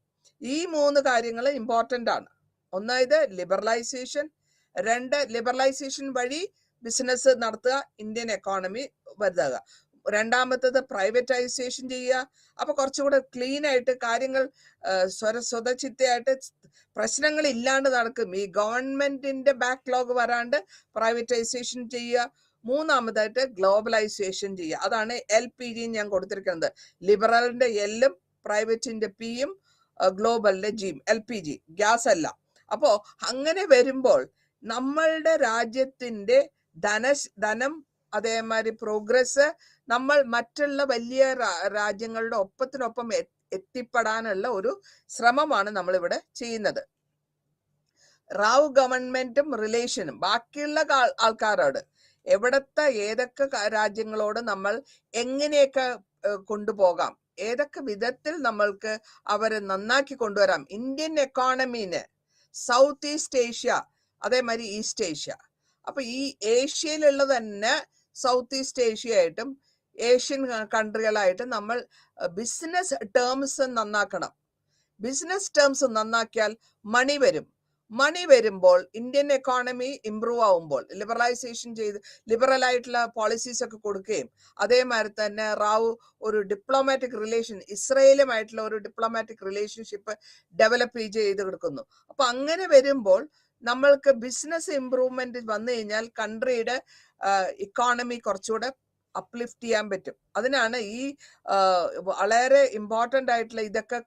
ഈ 3 കാര്യങ്ങൾ ഇമ്പോർട്ടന്റ് ആണ്. ഒന്നായത് ലിബറലൈസേഷൻ, 2 ലിബറലൈസേഷൻ വഴി ബിസിനസ് നടത്തുക, ഇന്ത്യൻ എക്കോണമി വലുതാകുക. രണ്ടാമത്തത് പ്രൈവറ്റൈസേഷൻ ചെയ്യുക. അപ്പൊ കുറച്ചുകൂടെ ക്ലീൻ ആയിട്ട് കാര്യങ്ങൾ സ്വതച്ചിത്തയായിട്ട് പ്രശ്നങ്ങൾ ഇല്ലാണ്ട് നടക്കും. ഈ ഗവൺമെന്റിന്റെ ബാക്ക്ലോഗ് വരാണ്ട് പ്രൈവറ്റൈസേഷൻ ചെയ്യുക. മൂന്നാമതായിട്ട് ഗ്ലോബലൈസേഷൻ ചെയ്യുക. അതാണ് LPG ഞാൻ കൊടുത്തിരിക്കുന്നത്. ലിബറലിന്റെ എല്ലും പ്രൈവറ്റിന്റെ പിയും ഗ്ലോബലിന്റെ ജിയും. LPG ഗ്യാസ് അല്ല. അപ്പോ അങ്ങനെ വരുമ്പോൾ നമ്മളുടെ രാജ്യത്തിന്റെ ധനം അതേമാതിരി പ്രോഗ്രസ് നമ്മൾ മറ്റുള്ള വലിയ രാജ്യങ്ങളുടെ ഒപ്പത്തിനൊപ്പം എത്തിപ്പെടാനുള്ള ഒരു ശ്രമമാണ് നമ്മളിവിടെ ചെയ്യുന്നത്. റാവു ഗവൺമെന്റും റിലേഷനും ബാക്കിയുള്ള ആൾക്കാരോട് ഏതൊക്കെ രാജ്യങ്ങളോട് നമ്മൾ എങ്ങനെയൊക്കെ കൊണ്ടുപോകാം, ഏതൊക്കെ വിധത്തിൽ നമ്മൾക്ക് അവരെ നന്നാക്കി കൊണ്ടുവരാം. ഇന്ത്യൻ എക്കോണമീന് സൗത്ത് ഈസ്റ്റ് ഏഷ്യ അതേമാതിരി ഈസ്റ്റ് ഏഷ്യ, അപ്പൊ ഈ ഏഷ്യയിലുള്ള തന്നെ സൗത്ത് ഈസ്റ്റ് ഏഷ്യ ആയിട്ടും ഏഷ്യൻ കൺട്രികളായിട്ട് നമ്മൾ ബിസിനസ് ടേംസ് നന്നാക്കണം. ബിസിനസ് ടേംസ് നന്നാക്കിയാൽ മണി വരുമ്പോൾ ഇന്ത്യൻ എക്കോണമി ഇംപ്രൂവ് ആവുമ്പോൾ ലിബറലൈസേഷൻ ചെയ്ത് ലിബറൽ ആയിട്ടുള്ള പോളിസീസ് ഒക്കെ കൊടുക്കുകയും അതേമാതിരി തന്നെ റാവു ഒരു ഡിപ്ലോമാറ്റിക് റിലേഷൻ ഇസ്രയേലുമായിട്ടുള്ള ഒരു ഡിപ്ലോമാറ്റിക് റിലേഷൻഷിപ്പ് ഡെവലപ്പ് ചെയ്ത് കൊടുക്കുന്നു. അപ്പൊ അങ്ങനെ വരുമ്പോൾ നമ്മൾക്ക് ബിസിനസ് ഇംപ്രൂവ്മെന്റ് വന്നു കഴിഞ്ഞാൽ കൺട്രിയുടെ ഇക്കോണമി കുറച്ചുകൂടെ അപ്ലിഫ്റ്റ് ചെയ്യാൻ പറ്റും. അതിനാണ് ഈ വളരെ ഇമ്പോർട്ടന്റ് ആയിട്ടുള്ള ഇതൊക്കെ.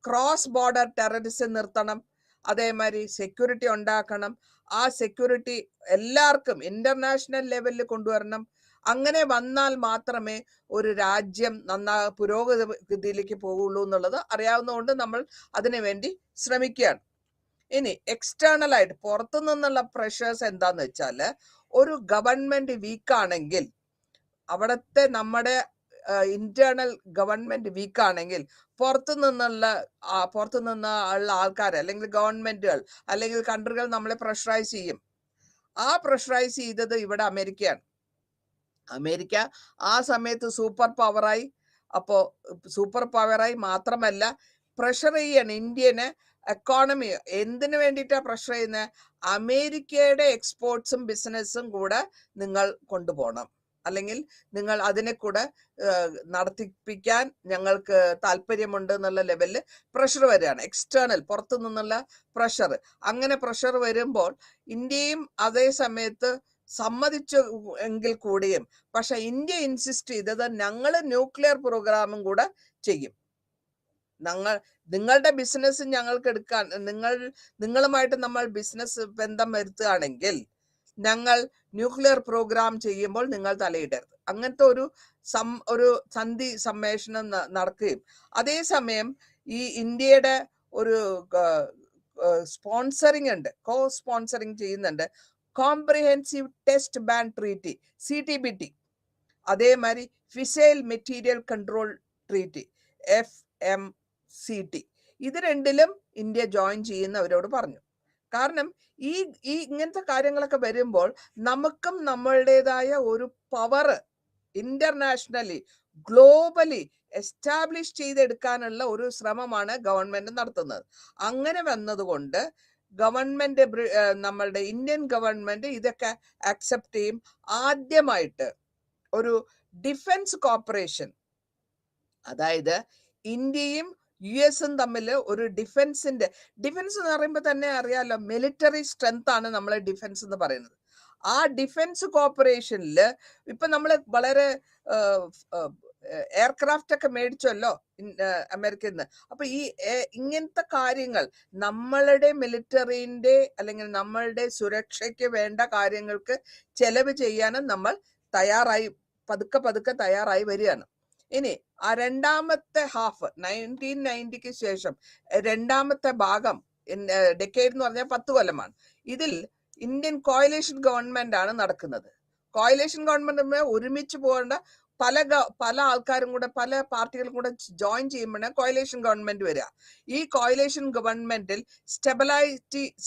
ക്രോസ് ബോർഡർ ടെററിസം നിർത്തണം, അതേമാതിരി സെക്യൂരിറ്റി ഉണ്ടാക്കണം. ആ സെക്യൂരിറ്റി എല്ലാവർക്കും ഇന്റർനാഷണൽ ലെവലിൽ കൊണ്ടുവരണം. അങ്ങനെ വന്നാൽ മാത്രമേ ഒരു രാജ്യം പുരോഗതിയിലേക്ക് പോകുള്ളൂ എന്നുള്ളത് അറിയാവുന്നതുകൊണ്ട് നമ്മൾ അതിനു വേണ്ടി ശ്രമിക്കുകയാണ്. ഇനി എക്സ്റ്റേണൽ ആയിട്ട് പുറത്തു നിന്നുള്ള പ്രഷേഴ്സ് എന്താന്ന് വെച്ചാല്, ഒരു ഗവൺമെന്റ് വീക്കാണെങ്കിൽ അവിടുത്തെ നമ്മുടെ ഇന്റേണൽ ഗവൺമെന്റ് വീക്കാണെങ്കിൽ പുറത്തു നിന്നുള്ള ആൾക്കാർ അല്ലെങ്കിൽ ഗവൺമെന്റുകൾ അല്ലെങ്കിൽ കൺട്രികൾ നമ്മളെ പ്രഷറൈസ് ചെയ്യും. ആ പ്രഷറൈസ് ചെയ്തത് ഇവിടെ അമേരിക്കയാണ്. അമേരിക്ക ആ സമയത്ത് സൂപ്പർ പവറായി. അപ്പോ സൂപ്പർ പവറായി മാത്രമല്ല പ്രഷർ ചെയ്യാണ് ഇന്ത്യനെ എക്കോണമി. എന്തിനു വേണ്ടിയിട്ടാ പ്രഷർ ചെയ്യുന്നത്? അമേരിക്കയുടെ എക്സ്പോർട്സും ബിസിനസ്സും കൂടെ നിങ്ങൾ കൊണ്ടുപോകണം, അല്ലെങ്കിൽ നിങ്ങൾ അതിനെ കൂടെ നടത്തിപ്പിക്കാൻ ഞങ്ങൾക്ക് താല്പര്യമുണ്ട് എന്നുള്ള ലെവലിൽ പ്രഷർ വരികയാണ്. എക്സ്റ്റേണൽ, പുറത്തു നിന്നുള്ള പ്രഷർ. അങ്ങനെ പ്രഷർ വരുമ്പോൾ ഇന്ത്യയും അതേ സമയത്ത് സമ്മതിച്ചു എങ്കിൽ കൂടിയും, പക്ഷെ ഇന്ത്യ ഇൻസിസ്റ്റ് ചെയ്തത് ഞങ്ങൾ ന്യൂക്ലിയർ പ്രോഗ്രാമും കൂടെ ചെയ്യും. നിങ്ങളുടെ ബിസിനസ് ഞങ്ങൾക്ക് എടുക്കാൻ, നിങ്ങളുമായിട്ട് നമ്മൾ ബിസിനസ് ബന്ധം വരുത്തുകയാണെങ്കിൽ ഞങ്ങൾ ന്യൂക്ലിയർ പ്രോഗ്രാം ചെയ്യുമ്പോൾ നിങ്ങൾ തലയിടരുത്. അങ്ങനത്തെ ഒരു സന്ധി സമ്മേഷനം നടക്കുകയും അതേസമയം ഈ ഇന്ത്യയുടെ ഒരു സ്പോൺസറിങ് ഉണ്ട്, കോ സ്പോൺസറിങ് ചെയ്യുന്നുണ്ട്, comprehensive test ban treaty CTBT, അതേമാതിരി fissile material control treaty FMCT. ഇത് രണ്ടിലും ഇന്ത്യ ജോയിൻ ചെയ്യുന്നവരോട് പറഞ്ഞു. കാരണം ഈ ഇങ്ങനത്തെ കാര്യങ്ങളൊക്കെ വരുമ്പോൾ നമുക്കും നമ്മളുടേതായ ഒരു പവർ ഇന്റർനാഷണലി ഗ്ലോബലി എസ്റ്റാബ്ലിഷ് ചെയ്തെടുക്കാനുള്ള ഒരു ശ്രമമാണ് ഗവൺമെന്റ് നടത്തുന്നത്. അങ്ങനെ വന്നതുകൊണ്ട് ഗവൺമെന്റ്, നമ്മളുടെ ഇന്ത്യൻ ഗവൺമെന്റ് ഇതൊക്കെ അക്സെപ്റ്റ് ചെയ്യും. ആദ്യമായിട്ട് ഒരു ഡിഫൻസ് കോർപ്പറേഷൻ, അതായത് ഇന്ത്യയും US തമ്മിൽ ഒരു ഡിഫൻസ് എന്ന് പറയുമ്പോൾ തന്നെ അറിയാലോ, മിലിറ്ററി സ്ട്രെങ്ത് ആണ് നമ്മളെ ഡിഫൻസ് എന്ന് പറയുന്നത്. ആ ഡിഫൻസ് കോർപ്പറേഷനിൽ ഇപ്പൊ നമ്മൾ വളരെ എയർക്രാഫ്റ്റ് ഒക്കെ മേടിച്ചല്ലോ അമേരിക്കയിൽ നിന്ന്. അപ്പൊ ഈ ഇങ്ങനത്തെ കാര്യങ്ങൾ നമ്മളുടെ മിലിറ്ററിന്റെ അല്ലെങ്കിൽ നമ്മളുടെ സുരക്ഷയ്ക്ക് വേണ്ട കാര്യങ്ങൾക്ക് ചെലവ് ചെയ്യാനും നമ്മൾ പതുക്കെ തയ്യാറായി വരികയാണ്. ഇനി ആ രണ്ടാമത്തെ ഹാഫ് 1990 ശേഷം രണ്ടാമത്തെ ഭാഗം, ഡെക്കേഡ് എന്ന് പറഞ്ഞാൽ 10 കൊല്ലമാണ്. ഇതിൽ ഇന്ത്യൻ കോയലേഷൻ ഗവൺമെന്റ് ആണ് നടക്കുന്നത്. കോയലേഷൻ ഗവൺമെന്റ് ഒരുമിച്ച് പോകേണ്ട പല ആൾക്കാരും കൂടെ, പല പാർട്ടികളും കൂടെ ജോയിൻ ചെയ്യുമ്പോഴാണ് കോയലേഷൻ ഗവൺമെന്റ് വരിക. ഈ കോയലേഷൻ ഗവൺമെന്റിൽ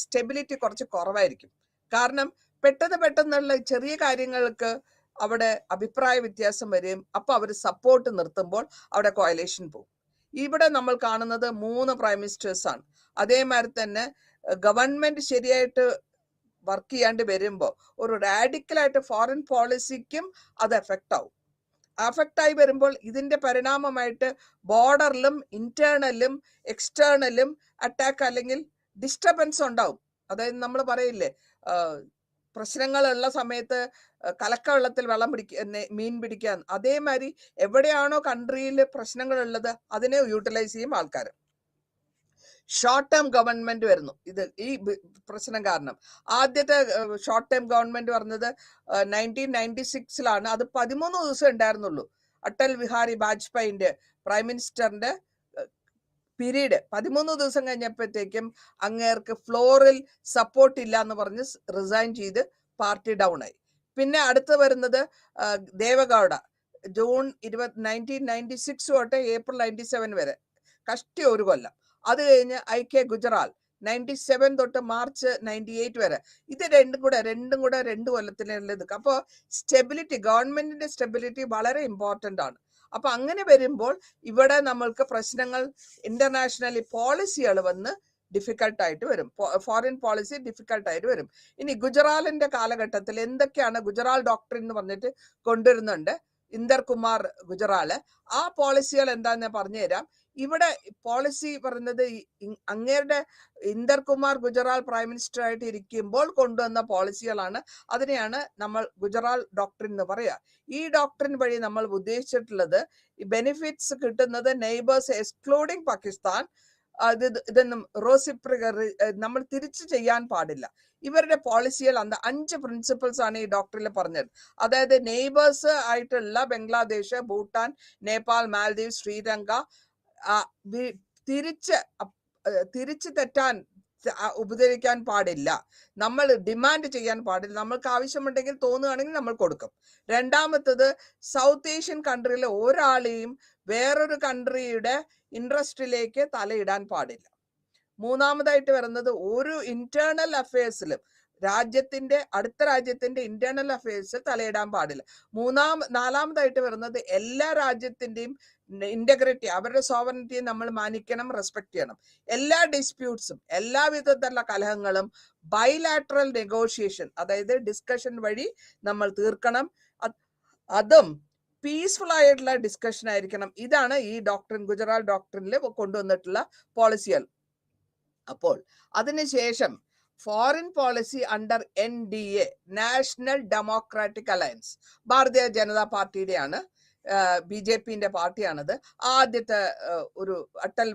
സ്റ്റെബിലിറ്റി കുറച്ച് കുറവായിരിക്കും. കാരണം പെട്ടെന്നുള്ള ചെറിയ കാര്യങ്ങൾക്ക് അവിടെ അഭിപ്രായ വ്യത്യാസം വരും. അപ്പൊ അവർ സപ്പോർട്ട് നിർത്തുമ്പോൾ അവിടെ കോയലേഷൻ പോകും. ഇവിടെ നമ്മൾ കാണുന്നത് 3 പ്രൈം മിനിസ്റ്റേഴ്സ് ആണ്. അതേമാതിരി തന്നെ ഗവൺമെന്റ് ശരിയായിട്ട് വർക്ക് ചെയ്യാണ്ട് വരുമ്പോൾ ഒരു റാഡിക്കലായിട്ട് ഫോറിൻ പോളിസിക്കും അത് അഫക്റ്റ് ആയി വരുമ്പോൾ ഇതിന്റെ പരിണാമമായിട്ട് ബോർഡറിലും ഇന്റേണലും എക്സ്റ്റേണലും അറ്റാക്ക് അല്ലെങ്കിൽ ഡിസ്റ്റർബൻസ് ഉണ്ടാവും. അതായത് നമ്മൾ പറയില്ലേ, പ്രശ്നങ്ങളുള്ള സമയത്ത് കലക്കവെള്ളത്തിൽ മീൻ പിടിക്കാൻ, അതേമാതിരി എവിടെയാണോ കൺട്രിയിൽ പ്രശ്നങ്ങളുള്ളത് അതിനെ യൂട്ടിലൈസ് ചെയ്യും ആൾക്കാർ. ഷോർട്ട് ടേം ഗവൺമെന്റ് വരുന്നു. ഈ പ്രശ്നം കാരണം ആദ്യത്തെ ഷോർട്ട് ടേം ഗവൺമെന്റ് പറഞ്ഞത് 1996 അത് 13 ദിവസം ഉണ്ടായിരുന്നുള്ളൂ. അടൽ ബിഹാരി വാജ്പേയിന്റെ പ്രൈം മിനിസ്റ്ററിന്റെ പീരീഡ് 13 ദിവസം കഴിഞ്ഞപ്പോഴത്തേക്കും അങ്ങേർക്ക് ഫ്ലോറിൽ സപ്പോർട്ട് ഇല്ല എന്ന് പറഞ്ഞ് റിസൈൻ ചെയ്ത് പാർട്ടി ഡൗൺ ആയി. പിന്നെ അടുത്ത് വരുന്നത് ദേവഗൌഡ, ജൂൺ 1996 തൊട്ട് ഏപ്രിൽ 97 വരെ, കഷ്ടി 1 കൊല്ലം. അത് കഴിഞ്ഞ് IK ഗുജറാൾ 97 തൊട്ട് മാർച്ച് 98 വരെ. ഇത് രണ്ടും കൂടെ 2 കൊല്ലത്തിനുള്ളത്. അപ്പോൾ ഗവൺമെന്റിന്റെ സ്റ്റെബിലിറ്റി വളരെ ഇമ്പോർട്ടന്റ് ആണ്. അപ്പൊ അങ്ങനെ വരുമ്പോൾ ഇവിടെ നമ്മൾക്ക് പ്രശ്നങ്ങൾ, ഇന്റർനാഷണലി പോളിസികൾ വന്ന് ഡിഫിക്കൽട്ടായിട്ട് വരും, ഫോറിൻ പോളിസി ഡിഫിക്കൽട്ടായിട്ട് വരും. ഇനി ഗുജറാളിന്റെ കാലഘട്ടത്തിൽ എന്തൊക്കെയാണ് ഗുജറാൾ ഡോക്ട്രിൻ എന്ന് പറഞ്ഞിട്ട് കൊണ്ടുവരുന്നുണ്ട് ഇന്ദർ കുമാർ ഗുജറാള്. ആ പോളിസികൾ എന്താന്ന് പറഞ്ഞു തരാം. ഇവിടെ പോളിസി പറയുന്നത് അങ്ങേരുടെ ഇന്ദർ കുമാർ ഗുജറാൾ പ്രൈം മിനിസ്റ്റർ ആയിട്ട് ഇരിക്കുമ്പോൾ കൊണ്ടുവന്ന പോളിസികളാണ്. അതിനെയാണ് നമ്മൾ ഗുജറാൾ ഡോക്ട്രിൻ എന്ന് പറയുക. ഈ ഡോക്ട്രിൻ വഴി നമ്മൾ ഉദ്ദേശിച്ചിട്ടുള്ളത് ഈ ബെനിഫിറ്റ്സ് കിട്ടുന്നത് നെയ്ബേഴ്സ് എക്സ്ക്ലൂഡിങ് പാകിസ്ഥാൻ, ഇതൊന്നും നമ്മൾ തിരിച്ചു ചെയ്യാൻ പാടില്ല. ഇവരുടെ പോളിസികൾ 5 പ്രിൻസിപ്പിൾസ് ആണ് ഈ ഡോക്ടറിൽ പറഞ്ഞത്. അതായത് നെയ്ബേഴ്സ് ആയിട്ടുള്ള ബംഗ്ലാദേശ്, ഭൂട്ടാൻ, നേപ്പാൾ, മാലദ്വീപ്, ശ്രീലങ്ക തിരിച്ചു തെറ്റാൻ ഉപദ്രവിക്കാൻ പാടില്ല, നമ്മൾ ഡിമാൻഡ് ചെയ്യാൻ പാടില്ല, നമ്മൾക്ക് ആവശ്യമുണ്ടെങ്കിൽ തോന്നുകയാണെങ്കിൽ നമ്മൾ കൊടുക്കും. രണ്ടാമത്തത് സൗത്ത് ഏഷ്യൻ കൺട്രിയിലെ ഒരാളെയും വേറൊരു കൺട്രിയുടെ ഇൻട്രസ്റ്റിലേക്ക് തലയിടാൻ പാടില്ല. മൂന്നാമതായിട്ട് വരുന്നത് ഒരു ഇന്റേണൽ അഫയേഴ്സിലും അടുത്ത രാജ്യത്തിന്റെ ഇന്റേണൽ അഫയേഴ്സിൽ തലയിടാൻ പാടില്ല. നാലാമതായിട്ട് വരുന്നത് എല്ലാ രാജ്യത്തിന്റെയും ഇന്റഗ്രിറ്റി, അവരുടെ സോവറിനിറ്റിയെ നമ്മൾ മാനിക്കണം, റെസ്പെക്ട് ചെയ്യണം. എല്ലാ ഡിസ്പ്യൂട്ട്സും, എല്ലാ വിധത്തിലുള്ള കലഹങ്ങളും ബൈലാറ്ററൽ നെഗോഷിയേഷൻ, അതായത് ഡിസ്കഷൻ വഴി നമ്മൾ തീർക്കണം. അതും പീസ്ഫുൾ ആയിട്ടുള്ള ഡിസ്കഷൻ ആയിരിക്കണം. ഇതാണ് ഈ ഡോക്ട്രിൻ, ഗുജറാത്ത് ഡോക്ട്രിനിൽ കൊണ്ടുവന്നിട്ടുള്ള പോളിസികൾ. അപ്പോൾ അതിനുശേഷം foreign policy under NDA, national democratic alliance, Bharatiya Janata പാർട്ടിയുടെയാണ്, BJPന്റെ പാർട്ടിയാണത്. ആദ്യത്തെ ഒരു അടൽ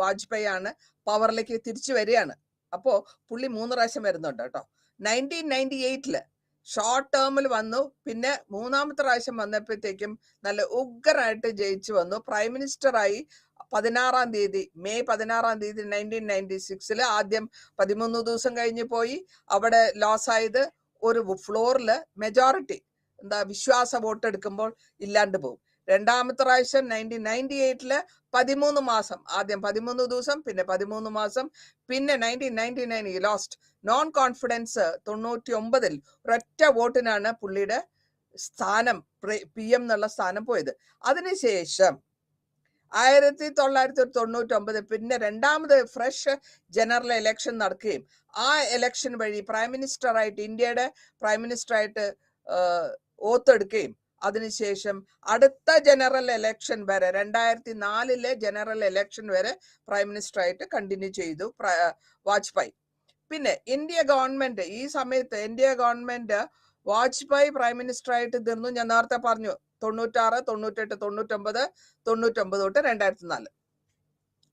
വാജ്പേയി ആണ് പവറിലേക്ക് തിരിച്ചു വരികയാണ്. അപ്പോ പുള്ളി 3 പ്രാവശ്യം വരുന്നുണ്ട് കേട്ടോ. 1998 ഷോർട്ട് ടേമിൽ വന്നു, പിന്നെ 3ാമത്തെ പ്രാവശ്യം വന്നപ്പോഴത്തേക്കും നല്ല ഉഗ്രനായിട്ട് ജയിച്ചു വന്നു. പ്രൈം മിനിസ്റ്ററായി 16-ാം തീയതി, മെയ് 16-ാം തീയതി 1996 ആദ്യം 13 ദിവസം കഴിഞ്ഞ് പോയി. അവിടെ ലോസ് ആയത് ഒരു ഫ്ലോറില് മെജോറിറ്റി വിശ്വാസ വോട്ട് എടുക്കുമ്പോൾ ഇല്ലാണ്ട് പോകും. 2ാമത്തെ പ്രാവശ്യം 1998 13 മാസം, ആദ്യം 13 ദിവസം, പിന്നെ 13 മാസം, പിന്നെ 1999 ലോസ്റ്റ്. നോൺ കോൺഫിഡൻസ് 99 ഒരൊറ്റ വോട്ടിനാണ് പുള്ളിയുടെ സ്ഥാനം, PM എന്നുള്ള സ്ഥാനം പോയത്. അതിനുശേഷം 1999 പിന്നെ 2ാമത് ഫ്രഷ് ജനറൽ ഇലക്ഷൻ നടക്കുകയും ആ ഇലക്ഷൻ വഴി പ്രൈം മിനിസ്റ്ററായിട്ട്, ഇന്ത്യയുടെ പ്രൈം മിനിസ്റ്ററായിട്ട് ഓത്തെടുക്കുകയും അതിനുശേഷം അടുത്ത ജനറൽ ഇലക്ഷൻ വരെ 2004 ജനറൽ ഇലക്ഷൻ വരെ പ്രൈം മിനിസ്റ്ററായിട്ട് കണ്ടിന്യൂ ചെയ്തു വാജ്പേയി. പിന്നെ ഇന്ത്യ ഗവൺമെന്റ്, ഈ സമയത്ത് ഇന്ത്യ ഗവൺമെന്റ് വാജ്പേയി പ്രൈം മിനിസ്റ്ററായിട്ട് തീർന്നു. ഞാൻ നേരത്തെ പറഞ്ഞു 96, 98, 99, 99 തൊട്ട് 2004.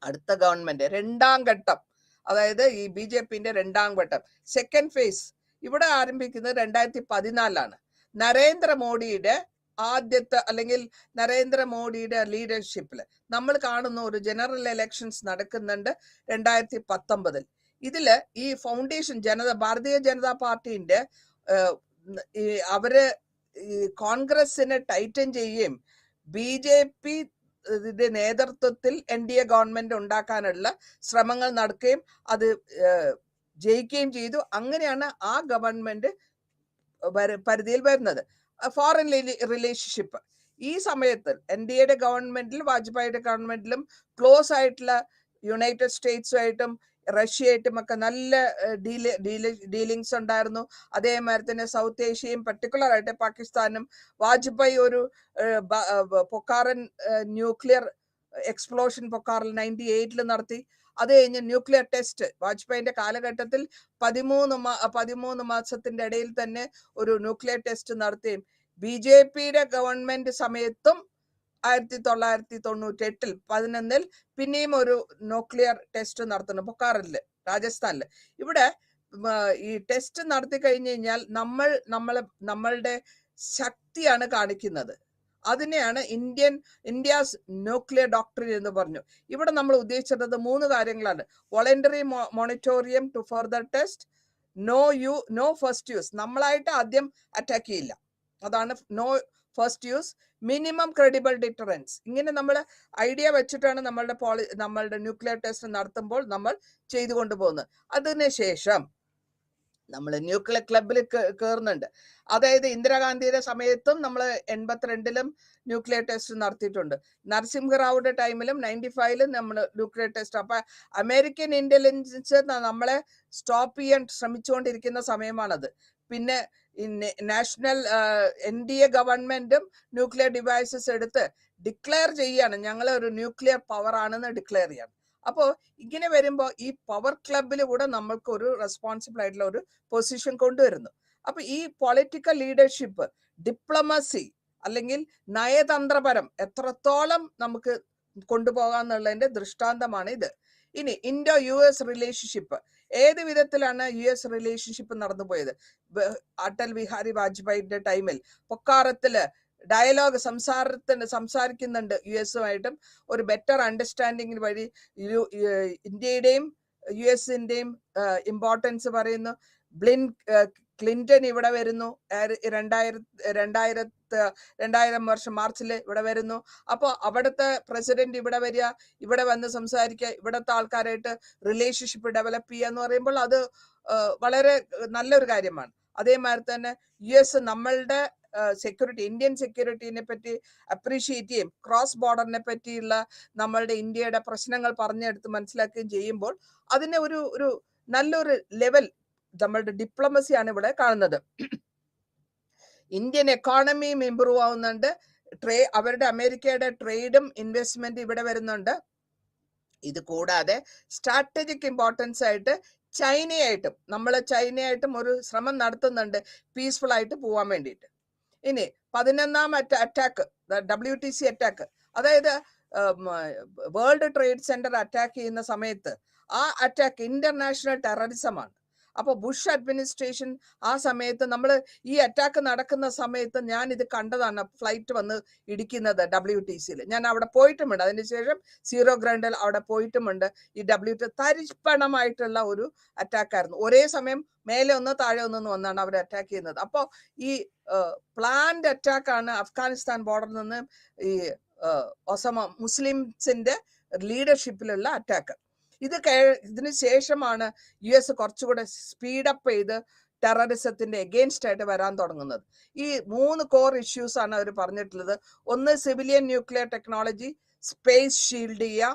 അടുത്ത ഗവൺമെന്റ് 2ാം ഘട്ടം, അതായത് ഈ BJPന്റെ 2ാം ഘട്ടം, സെക്കൻഡ് ഫേസ് ഇവിടെ ആരംഭിക്കുന്നത് 2014 നരേന്ദ്രമോദിയുടെ ആദ്യത്തെ, അല്ലെങ്കിൽ നരേന്ദ്രമോദിയുടെ ലീഡർഷിപ്പിൽ നമ്മൾ കാണുന്ന ഒരു ജനറൽ ഇലക്ഷൻസ് നടക്കുന്നുണ്ട് 2019. ഇതില് ഈ ഫൗണ്ടേഷൻ ഭാരതീയ ജനതാ പാർട്ടിന്റെ അവര് ഈ കോൺഗ്രസിനെ ടൈറ്റൻ ചെയ്യുകയും BJP നേതൃത്വത്തിൽ NDA ഗവൺമെന്റ് ഉണ്ടാക്കാനുള്ള ശ്രമങ്ങൾ നടക്കുകയും അത് ജയിക്കുകയും ചെയ്തു. അങ്ങനെയാണ് ആ ഗവൺമെന്റ് പരിധിയിൽ വരുന്നത്. ഫോറിൻ റിലേഷൻഷിപ്പ് ഈ സമയത്ത് NDAയുടെ ഗവൺമെന്റിൽ, വാജ്പേയിയുടെ ഗവൺമെന്റിലും ക്ലോസ് ആയിട്ടുള്ള യുണൈറ്റഡ് സ്റ്റേറ്റ്സുമായിട്ടും റഷ്യയായിട്ടും ഒക്കെ നല്ല ഡീലിങ്സ് ഉണ്ടായിരുന്നു. അതേമാതിരി തന്നെ സൗത്ത് ഏഷ്യയും പർട്ടിക്കുലർ ആയിട്ട് പാകിസ്ഥാനും. വാജ്പേയി ഒരു പൊക്കാറൻ ന്യൂക്ലിയർ എക്സ്പ്ലോഷൻ പൊക്കാറിൽ 98 നടത്തി. അത് കഴിഞ്ഞ് ന്യൂക്ലിയർ ടെസ്റ്റ് വാജ്പേയിന്റെ കാലഘട്ടത്തിൽ 13 മാസത്തിന്റെ ഇടയിൽ തന്നെ ഒരു ന്യൂക്ലിയർ ടെസ്റ്റ് നടത്തുകയും BJPയുടെ ഗവൺമെന്റ് സമയത്തും 1998 11 പിന്നെയും ഒരു ന്യൂക്ലിയർ ടെസ്റ്റ് നടത്തുന്നു പൊക്കാറില്, രാജസ്ഥാനില്. ഇവിടെ ഈ ടെസ്റ്റ് നടത്തി കഴിഞ്ഞു കഴിഞ്ഞാൽ നമ്മളുടെ ശക്തിയാണ് കാണിക്കുന്നത്. അതിനെയാണ് ഇന്ത്യാസ് ന്യൂക്ലിയർ ഡോക്ട്രിൻ എന്ന് പറഞ്ഞു. ഇവിടെ നമ്മൾ ഉദ്ദേശിച്ചത് 3 കാര്യങ്ങളാണ്. Voluntary moratorium to further test, no first use, നമ്മളായിട്ട് ആദ്യം അറ്റാക്ക് ചെയ്യില്ല, അതാണ് no first use, minimum credible deterrence. ഇങ്ങനെ നമ്മൾ ഐഡിയ വെച്ചിട്ടാണ് നമ്മളുടെ ന്യൂക്ലിയർ ടെസ്റ്റ് നടത്തുമ്പോൾ നമ്മൾ ചെയ്തുകൊണ്ട് പോകുന്നത്. അതിനുശേഷം നമ്മൾ ന്യൂക്ലിയർ ക്ലബിൽ കയറുന്നുണ്ട്. അതായത് ഇന്ദിരാഗാന്ധിയുടെ സമയത്തും നമ്മൾ 82 ന്യൂക്ലിയർ ടെസ്റ്റ് നടത്തിയിട്ടുണ്ട്. നരസിംഹറാവുടെ ടൈമിലും 95 നമ്മൾ ന്യൂക്ലിയർ ടെസ്റ്റ്. അപ്പൊ അമേരിക്കൻ ഇന്റലിജൻസ് നമ്മളെ സ്റ്റോപ്പ് ചെയ്യാൻ ശ്രമിച്ചുകൊണ്ടിരിക്കുന്ന സമയമാണത്. പിന്നെ നാഷണൽ NDA ഗവൺമെന്റും ന്യൂക്ലിയർ ഡിവൈസസ് എടുത്ത് ഡിക്ലെയർ ചെയ്യാണ്, ഞങ്ങൾ ഒരു ന്യൂക്ലിയർ പവർ ആണെന്ന് ഡിക്ലെയർ ചെയ്യാണ്. അപ്പോൾ ഇങ്ങനെ വരുമ്പോൾ ഈ പവർ ക്ലബിൽ കൂടെ നമ്മൾക്ക് ഒരു റെസ്പോൺസിബിൾ ആയിട്ടുള്ള ഒരു പൊസിഷൻ കൊണ്ടുവരുന്നു. അപ്പൊ ഈ പൊളിറ്റിക്കൽ ലീഡർഷിപ്പ്, ഡിപ്ലോമസി അല്ലെങ്കിൽ നയതന്ത്രപരം എത്രത്തോളം നമുക്ക് കൊണ്ടുപോകാന്നുള്ളതിന്റെ ദൃഷ്ടാന്തമാണ് ഇത്. ഇനി US റിലേഷൻഷിപ്പ്, ഏത് വിധത്തിലാണ് US റിലേഷൻഷിപ്പ് നടന്നുപോയത്? അടൽ ബിഹാരി വാജ്പേയിയുടെ ടൈമിൽ പൊക്കാറത്തില് ഡയലോഗ് സംസാരിക്കുന്നുണ്ട് US-ഉമായിട്ടും. ഒരു ബെറ്റർ അണ്ടർസ്റ്റാൻഡിങ് വഴി ഇന്ത്യയുടെയും US-ന്റെയും ഇമ്പോർട്ടൻസ് പറയുന്നു. ക്ലിന്റൺ ഇവിടെ വരുന്നു 2000 വർഷം മാർച്ചിൽ ഇവിടെ വരുന്നു. അപ്പോൾ അവിടുത്തെ പ്രസിഡന്റ് ഇവിടെ വരിക, ഇവിടെ വന്ന് സംസാരിക്കുക, ഇവിടുത്തെ ആൾക്കാരായിട്ട് റിലേഷൻഷിപ്പ് ഡെവലപ്പ് ചെയ്യുക എന്ന് പറയുമ്പോൾ അത് വളരെ നല്ലൊരു കാര്യമാണ്. അതേമാതിരി തന്നെ US നമ്മളുടെ സെക്യൂരിറ്റി, ഇന്ത്യൻ സെക്യൂരിറ്റിനെ പറ്റി അപ്രീഷിയേറ്റ് ചെയ്യും, ക്രോസ് ബോർഡറിനെ പറ്റിയുള്ള നമ്മളുടെ ഇന്ത്യയുടെ പ്രശ്നങ്ങൾ പറഞ്ഞെടുത്ത് മനസ്സിലാക്കുകയും ചെയ്യുമ്പോൾ അതിനെ ഒരു നല്ലൊരു ലെവൽ നമ്മളുടെ ഡിപ്ലോമസിയാണ് ഇവിടെ കാണുന്നത്. ഇന്ത്യൻ എക്കോണമിയും ഇമ്പ്രൂവ് ആവുന്നുണ്ട്. അവരുടെ അമേരിക്കയുടെ ട്രേഡും ഇൻവെസ്റ്റ്മെന്റ് ഇവിടെ വരുന്നുണ്ട്. ഇത് കൂടാതെ സ്ട്രാറ്റജിക് ഇമ്പോർട്ടൻസ് ആയിട്ട് ചൈനയായിട്ടും ഒരു ശ്രമം നടത്തുന്നുണ്ട് പീസ്ഫുൾ ആയിട്ട് പോവാൻ വേണ്ടിയിട്ട്. ഇനി 11ാം അറ്റാക്ക്, WTC അറ്റാക്ക്, അതായത് വേൾഡ് ട്രേഡ് സെന്റർ അറ്റാക്ക് ചെയ്യുന്ന സമയത്ത് ആ അറ്റാക്ക് ഇന്റർനാഷണൽ ടെററിസമാണ്. അപ്പോൾ ബുഷ് അഡ്മിനിസ്ട്രേഷൻ ആ സമയത്ത് ഈ അറ്റാക്ക് നടക്കുന്ന സമയത്ത് ഞാൻ ഇത് കണ്ടതാണ്, ഫ്ലൈറ്റ് വന്ന് ഇടിക്കുന്നത് WTCയിൽ. ഞാൻ അവിടെ പോയിട്ടുമുണ്ട്, അതിനുശേഷം സീറോ ഗ്രൗണ്ടിൽ അവിടെ പോയിട്ടുമുണ്ട്. ഈ തരിപ്പണമായിട്ടുള്ള ഒരു അറ്റാക്കായിരുന്നു. ഒരേ സമയം മേലെ ഒന്ന് താഴെ ഒന്ന് വന്നാണ് അവർ അറ്റാക്ക് ചെയ്യുന്നത്. അപ്പോൾ ഈ പ്ലാൻഡ് അറ്റാക്കാണ് അഫ്ഗാനിസ്ഥാൻ ബോർഡറിൽ നിന്ന് ഈ ഒസാമ മുസ്ലിംസിന്റെ ലീഡർഷിപ്പിലുള്ള അറ്റാക്ക്. ഇതിന് ശേഷമാണ് US കുറച്ചുകൂടെ സ്പീഡപ്പ് ചെയ്ത് ടെററിസത്തിന്റെ എഗെയിൻസ്റ്റ് ആയിട്ട് വരാൻ തുടങ്ങുന്നത്. ഈ 3 കോർ ഇഷ്യൂസ് ആണ് അവർ പറഞ്ഞിട്ടുള്ളത്. ഒന്ന് civilian nuclear technology, space shield ചെയ്യുക,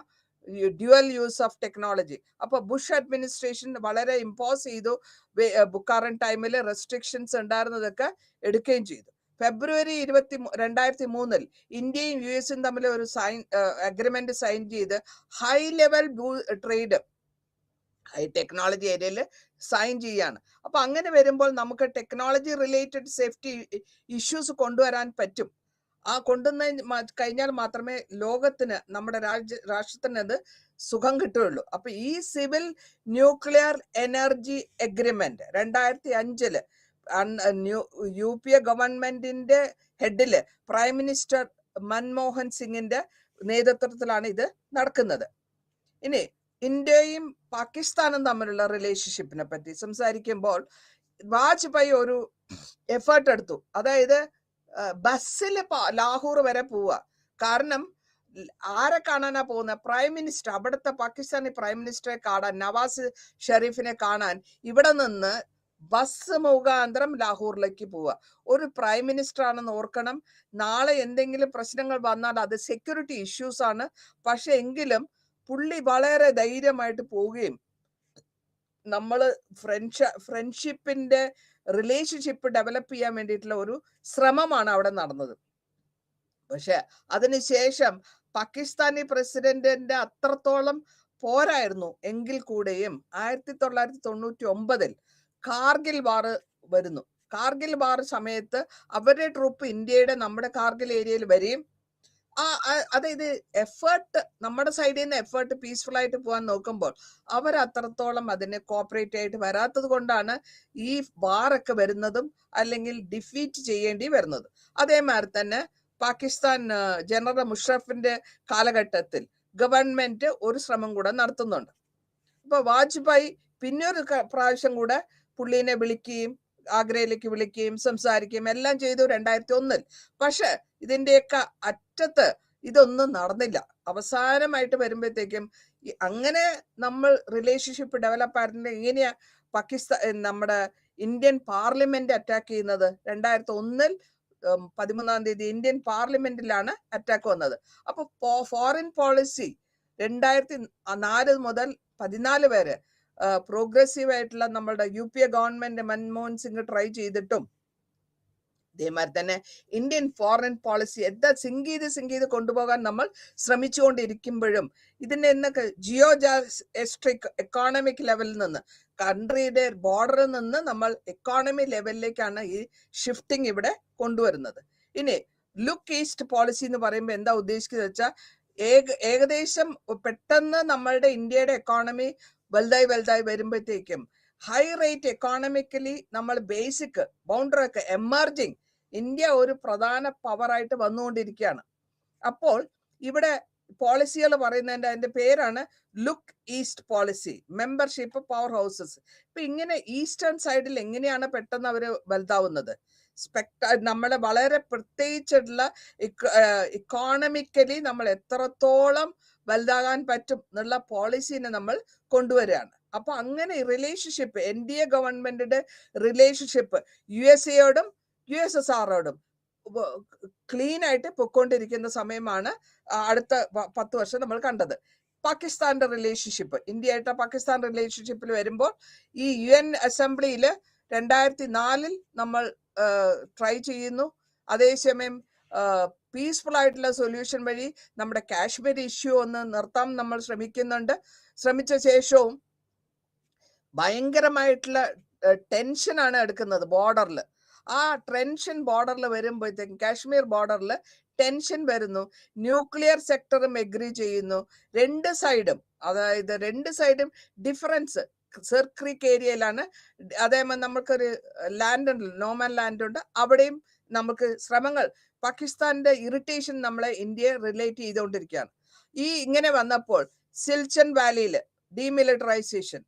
ഡ്യുവൽ യൂസ് ഓഫ് ടെക്നോളജി. അപ്പൊ ബുഷ് അഡ്മിനിസ്ട്രേഷൻ വളരെ ഇമ്പോസ് ചെയ്തു. കറന്റ് ടൈമിൽ റെസ്ട്രിക്ഷൻസ് ഉണ്ടായിരുന്നതൊക്കെ എടുക്കുകയും ചെയ്തു. ഫെബ്രുവരി 2003 ഇന്ത്യയും US തമ്മിൽ ഒരു അഗ്രിമെന്റ് സൈൻ ചെയ്ത് high level trade, high technology ഏരിയയിൽ സൈൻ ചെയ്യാണ്. അപ്പൊ അങ്ങനെ വരുമ്പോൾ നമുക്ക് ടെക്നോളജി റിലേറ്റഡ് സേഫ്റ്റി ഇഷ്യൂസ് കൊണ്ടുവരാൻ പറ്റും. ആ കൊണ്ടുവന്ന് കഴിഞ്ഞാൽ മാത്രമേ ലോകത്തിന്, നമ്മുടെ രാഷ്ട്രത്തിന് അത് സുഖം കിട്ടുകയുള്ളൂ. അപ്പൊ ഈ civil nuclear energy agreement 2005 UPA ഗവൺമെന്റിന്റെ ഹെഡില് പ്രൈം മിനിസ്റ്റർ മൻമോഹൻ സിംഗിന്റെ നേതൃത്വത്തിലാണ് ഇത് നടക്കുന്നത്. ഇനി ഇന്ത്യയും പാകിസ്ഥാനും തമ്മിലുള്ള റിലേഷൻഷിപ്പിനെ പറ്റി സംസാരിക്കുമ്പോൾ വാജ്പേയി ഒരു എഫേർട്ട് എടുത്തു. അതായത് ബസ്സിൽ ലാഹോർ വരെ പോവുക. കാരണം ആരെ കാണാനാ പോകുന്നത്? പ്രൈം മിനിസ്റ്റർ, അവിടുത്തെ പാകിസ്ഥാനി പ്രൈം മിനിസ്റ്ററെ കാണാൻ, നവാസ് ഷെരീഫിനെ കാണാൻ ഇവിടെ നിന്ന് ബസ് മുഖാന്തരം ലാഹോറിലേക്ക് പോവുക. ഒരു പ്രൈം മിനിസ്റ്റർ ആണെന്ന് ഓർക്കണം. നാളെ എന്തെങ്കിലും പ്രശ്നങ്ങൾ വന്നാൽ അത് സെക്യൂരിറ്റി ഇഷ്യൂസ് ആണ്. പക്ഷെ എങ്കിലും പുള്ളി വളരെ ധൈര്യമായിട്ട് പോവുകയും നമ്മൾ ഫ്രണ്ട്ഷിപ്പിന്റെ റിലേഷൻഷിപ്പ് ഡെവലപ്പ് ചെയ്യാൻ വേണ്ടിയിട്ടുള്ള ഒരു ശ്രമമാണ് അവിടെ നടന്നത്. പക്ഷെ അതിനുശേഷം പാകിസ്ഥാനി പ്രസിഡന്റിന്റെ അത്രത്തോളം പോരായിരുന്നു എങ്കിൽ കൂടെയും 1999 കാർഗിൽ വാർ വരുന്നു. കാർഗിൽ വാർ സമയത്ത് അവരുടെ ട്രൂപ്പ് ഇന്ത്യയുടെ നമ്മുടെ കാർഗിൽ ഏരിയയിൽ വരികയും അതായത് എഫേർട്ട്, നമ്മുടെ സൈഡിൽ നിന്ന് എഫേർട്ട് പീസ്ഫുൾ ആയിട്ട് പോകാൻ നോക്കുമ്പോൾ അവർ അത്രത്തോളം അതിനെ കോപ്പറേറ്റ് ആയിട്ട് വരാത്തത് കൊണ്ടാണ് ഈ വാറൊക്കെ വരുന്നതും അല്ലെങ്കിൽ ഡിഫീറ്റ് ചെയ്യേണ്ടി വരുന്നതും. അതേമാതിരി തന്നെ പാകിസ്ഥാൻ ജനറൽ മുഷറഫിന്റെ കാലഘട്ടത്തിൽ ഗവൺമെന്റ് ഒരു ശ്രമം കൂടെ നടത്തുന്നുണ്ട്. അപ്പൊ വാജ്പേയി പിന്നൊരു പ്രാവശ്യം കൂടെ പുള്ളീനെ വിളിക്കുകയും ആഗ്രയിലേക്ക് വിളിക്കുകയും സംസാരിക്കുകയും എല്ലാം ചെയ്തു 2001. പക്ഷെ ഇതിന്റെയൊക്കെ അറ്റത്ത് ഇതൊന്നും നടന്നില്ല. അവസാനമായിട്ട് വരുമ്പോഴത്തേക്കും അങ്ങനെ നമ്മൾ റിലേഷൻഷിപ്പ് ഡെവലപ്പ് ആയിട്ട് എങ്ങനെയാ നമ്മുടെ ഇന്ത്യൻ പാർലമെന്റ് അറ്റാക്ക് ചെയ്യുന്നത്? 2001 13-ാം തീയതി ഇന്ത്യൻ പാർലമെന്റിലാണ് അറ്റാക്ക് വന്നത്. അപ്പൊ ഫോറിൻ പോളിസി 2004 മുതൽ 14 വരെ പ്രോഗ്രസീവ് ആയിട്ടുള്ള നമ്മളുടെ UPA government Manmohan Singh try ചെയ്തിട്ടും അതേമാതിരി തന്നെ ഇന്ത്യൻ ഫോറിൻ പോളിസി എന്താ സിങ്ക് ചെയ്ത് കൊണ്ടുപോകാൻ നമ്മൾ ശ്രമിച്ചുകൊണ്ടിരിക്കുമ്പോഴും ഇതിന്റെ എന്നൊക്കെ എക്കോണമിക് ലെവലിൽ നിന്ന്, കൺട്രിയുടെ ബോർഡറിൽ നിന്ന് നമ്മൾ എക്കോണമി ലെവലിലേക്കാണ് ഈ ഷിഫ്റ്റിംഗ് ഇവിടെ കൊണ്ടുവരുന്നത്. ഇനി ലുക്ക് ഈസ്റ്റ് പോളിസി എന്ന് പറയുമ്പോൾ എന്താ ഉദ്ദേശിക്കുന്നത് വെച്ചാൽ ഏകദേശം പെട്ടെന്ന് നമ്മളുടെ ഇന്ത്യയുടെ എക്കോണമി വലുതായി വരുമ്പോഴത്തേക്കും ഹൈ റേറ്റ് എക്കോണമിക്കലി നമ്മൾ ബേസിക് ബൗണ്ടറി ഒക്കെ എമർജിങ് ഇന്ത്യ ഒരു പ്രധാന പവറായിട്ട് വന്നുകൊണ്ടിരിക്കുകയാണ്. അപ്പോൾ ഇവിടെ പോളിസികൾ പറയുന്നതിന്റെ അതിന്റെ പേരാണ് look east policy, membership power houses. ഇപ്പൊ ഇങ്ങനെ ഈസ്റ്റേൺ സൈഡിൽ എങ്ങനെയാണ് പെട്ടെന്ന് അവര് വലുതാവുന്നത്? നമ്മളെ വളരെ പ്രത്യേകിച്ചിട്ടുള്ള ഇക്കോണമിക്കലി നമ്മൾ എത്രത്തോളം വലുതാകാൻ പറ്റും എന്നുള്ള പോളിസിനെ നമ്മൾ കൊണ്ടുവരികയാണ്. അപ്പൊ അങ്ങനെ റിലേഷൻഷിപ്പ്, NDA ഗവൺമെന്റിന്റെ റിലേഷൻഷിപ്പ് USA USSRയോടും ക്ലീൻ ആയിട്ട് പൊയ്ക്കൊണ്ടിരിക്കുന്ന സമയമാണ് അടുത്ത 10 വർഷം നമ്മൾ കണ്ടത്. പാകിസ്ഥാന്റെ റിലേഷൻഷിപ്പ്, ഇന്ത്യയായിട്ട് പാകിസ്ഥാൻ റിലേഷൻഷിപ്പിൽ വരുമ്പോൾ ഈ UN അസംബ്ലിയിൽ 2004 നമ്മൾ ട്രൈ ചെയ്യുന്നു. അതേസമയം പീസ്ഫുൾ ആയിട്ടുള്ള സൊല്യൂഷൻ വഴി നമ്മുടെ കാശ്മീർ ഇഷ്യൂ ഒന്ന് നിർത്താൻ നമ്മൾ ശ്രമിച്ച ശേഷവും ഭയങ്കരമായിട്ടുള്ള ടെൻഷനാണ് എടുക്കുന്നത് ബോർഡറിൽ. ആ ടെൻഷൻ ബോർഡറിൽ വരുമ്പോഴത്തേക്കും കാശ്മീർ ബോർഡറിൽ ടെൻഷൻ വരുന്നു. ന്യൂക്ലിയർ സെക്ടറും എഗ്രി ചെയ്യുന്നു. രണ്ട് സൈഡും ഡിഫറൻസ് സെർക്രിക് ഏരിയയിലാണ്. അതേപോലെ നമുക്കൊരു ലാൻഡ് ഉണ്ട്, നോമാൻ ലാൻഡ് ഉണ്ട്. അവിടെയും നമുക്ക് ശ്രമങ്ങൾ, പാകിസ്ഥാന്റെ ഇറിറ്റേഷൻ നമ്മളെ ഇന്ത്യയെ റിലേറ്റ് ചെയ്തുകൊണ്ടിരിക്കുകയാണ്. ഇങ്ങനെ വന്നപ്പോൾ സിൽച്ചൻ വാലിയിൽ ഡീമിലിറ്ററൈസേഷൻ,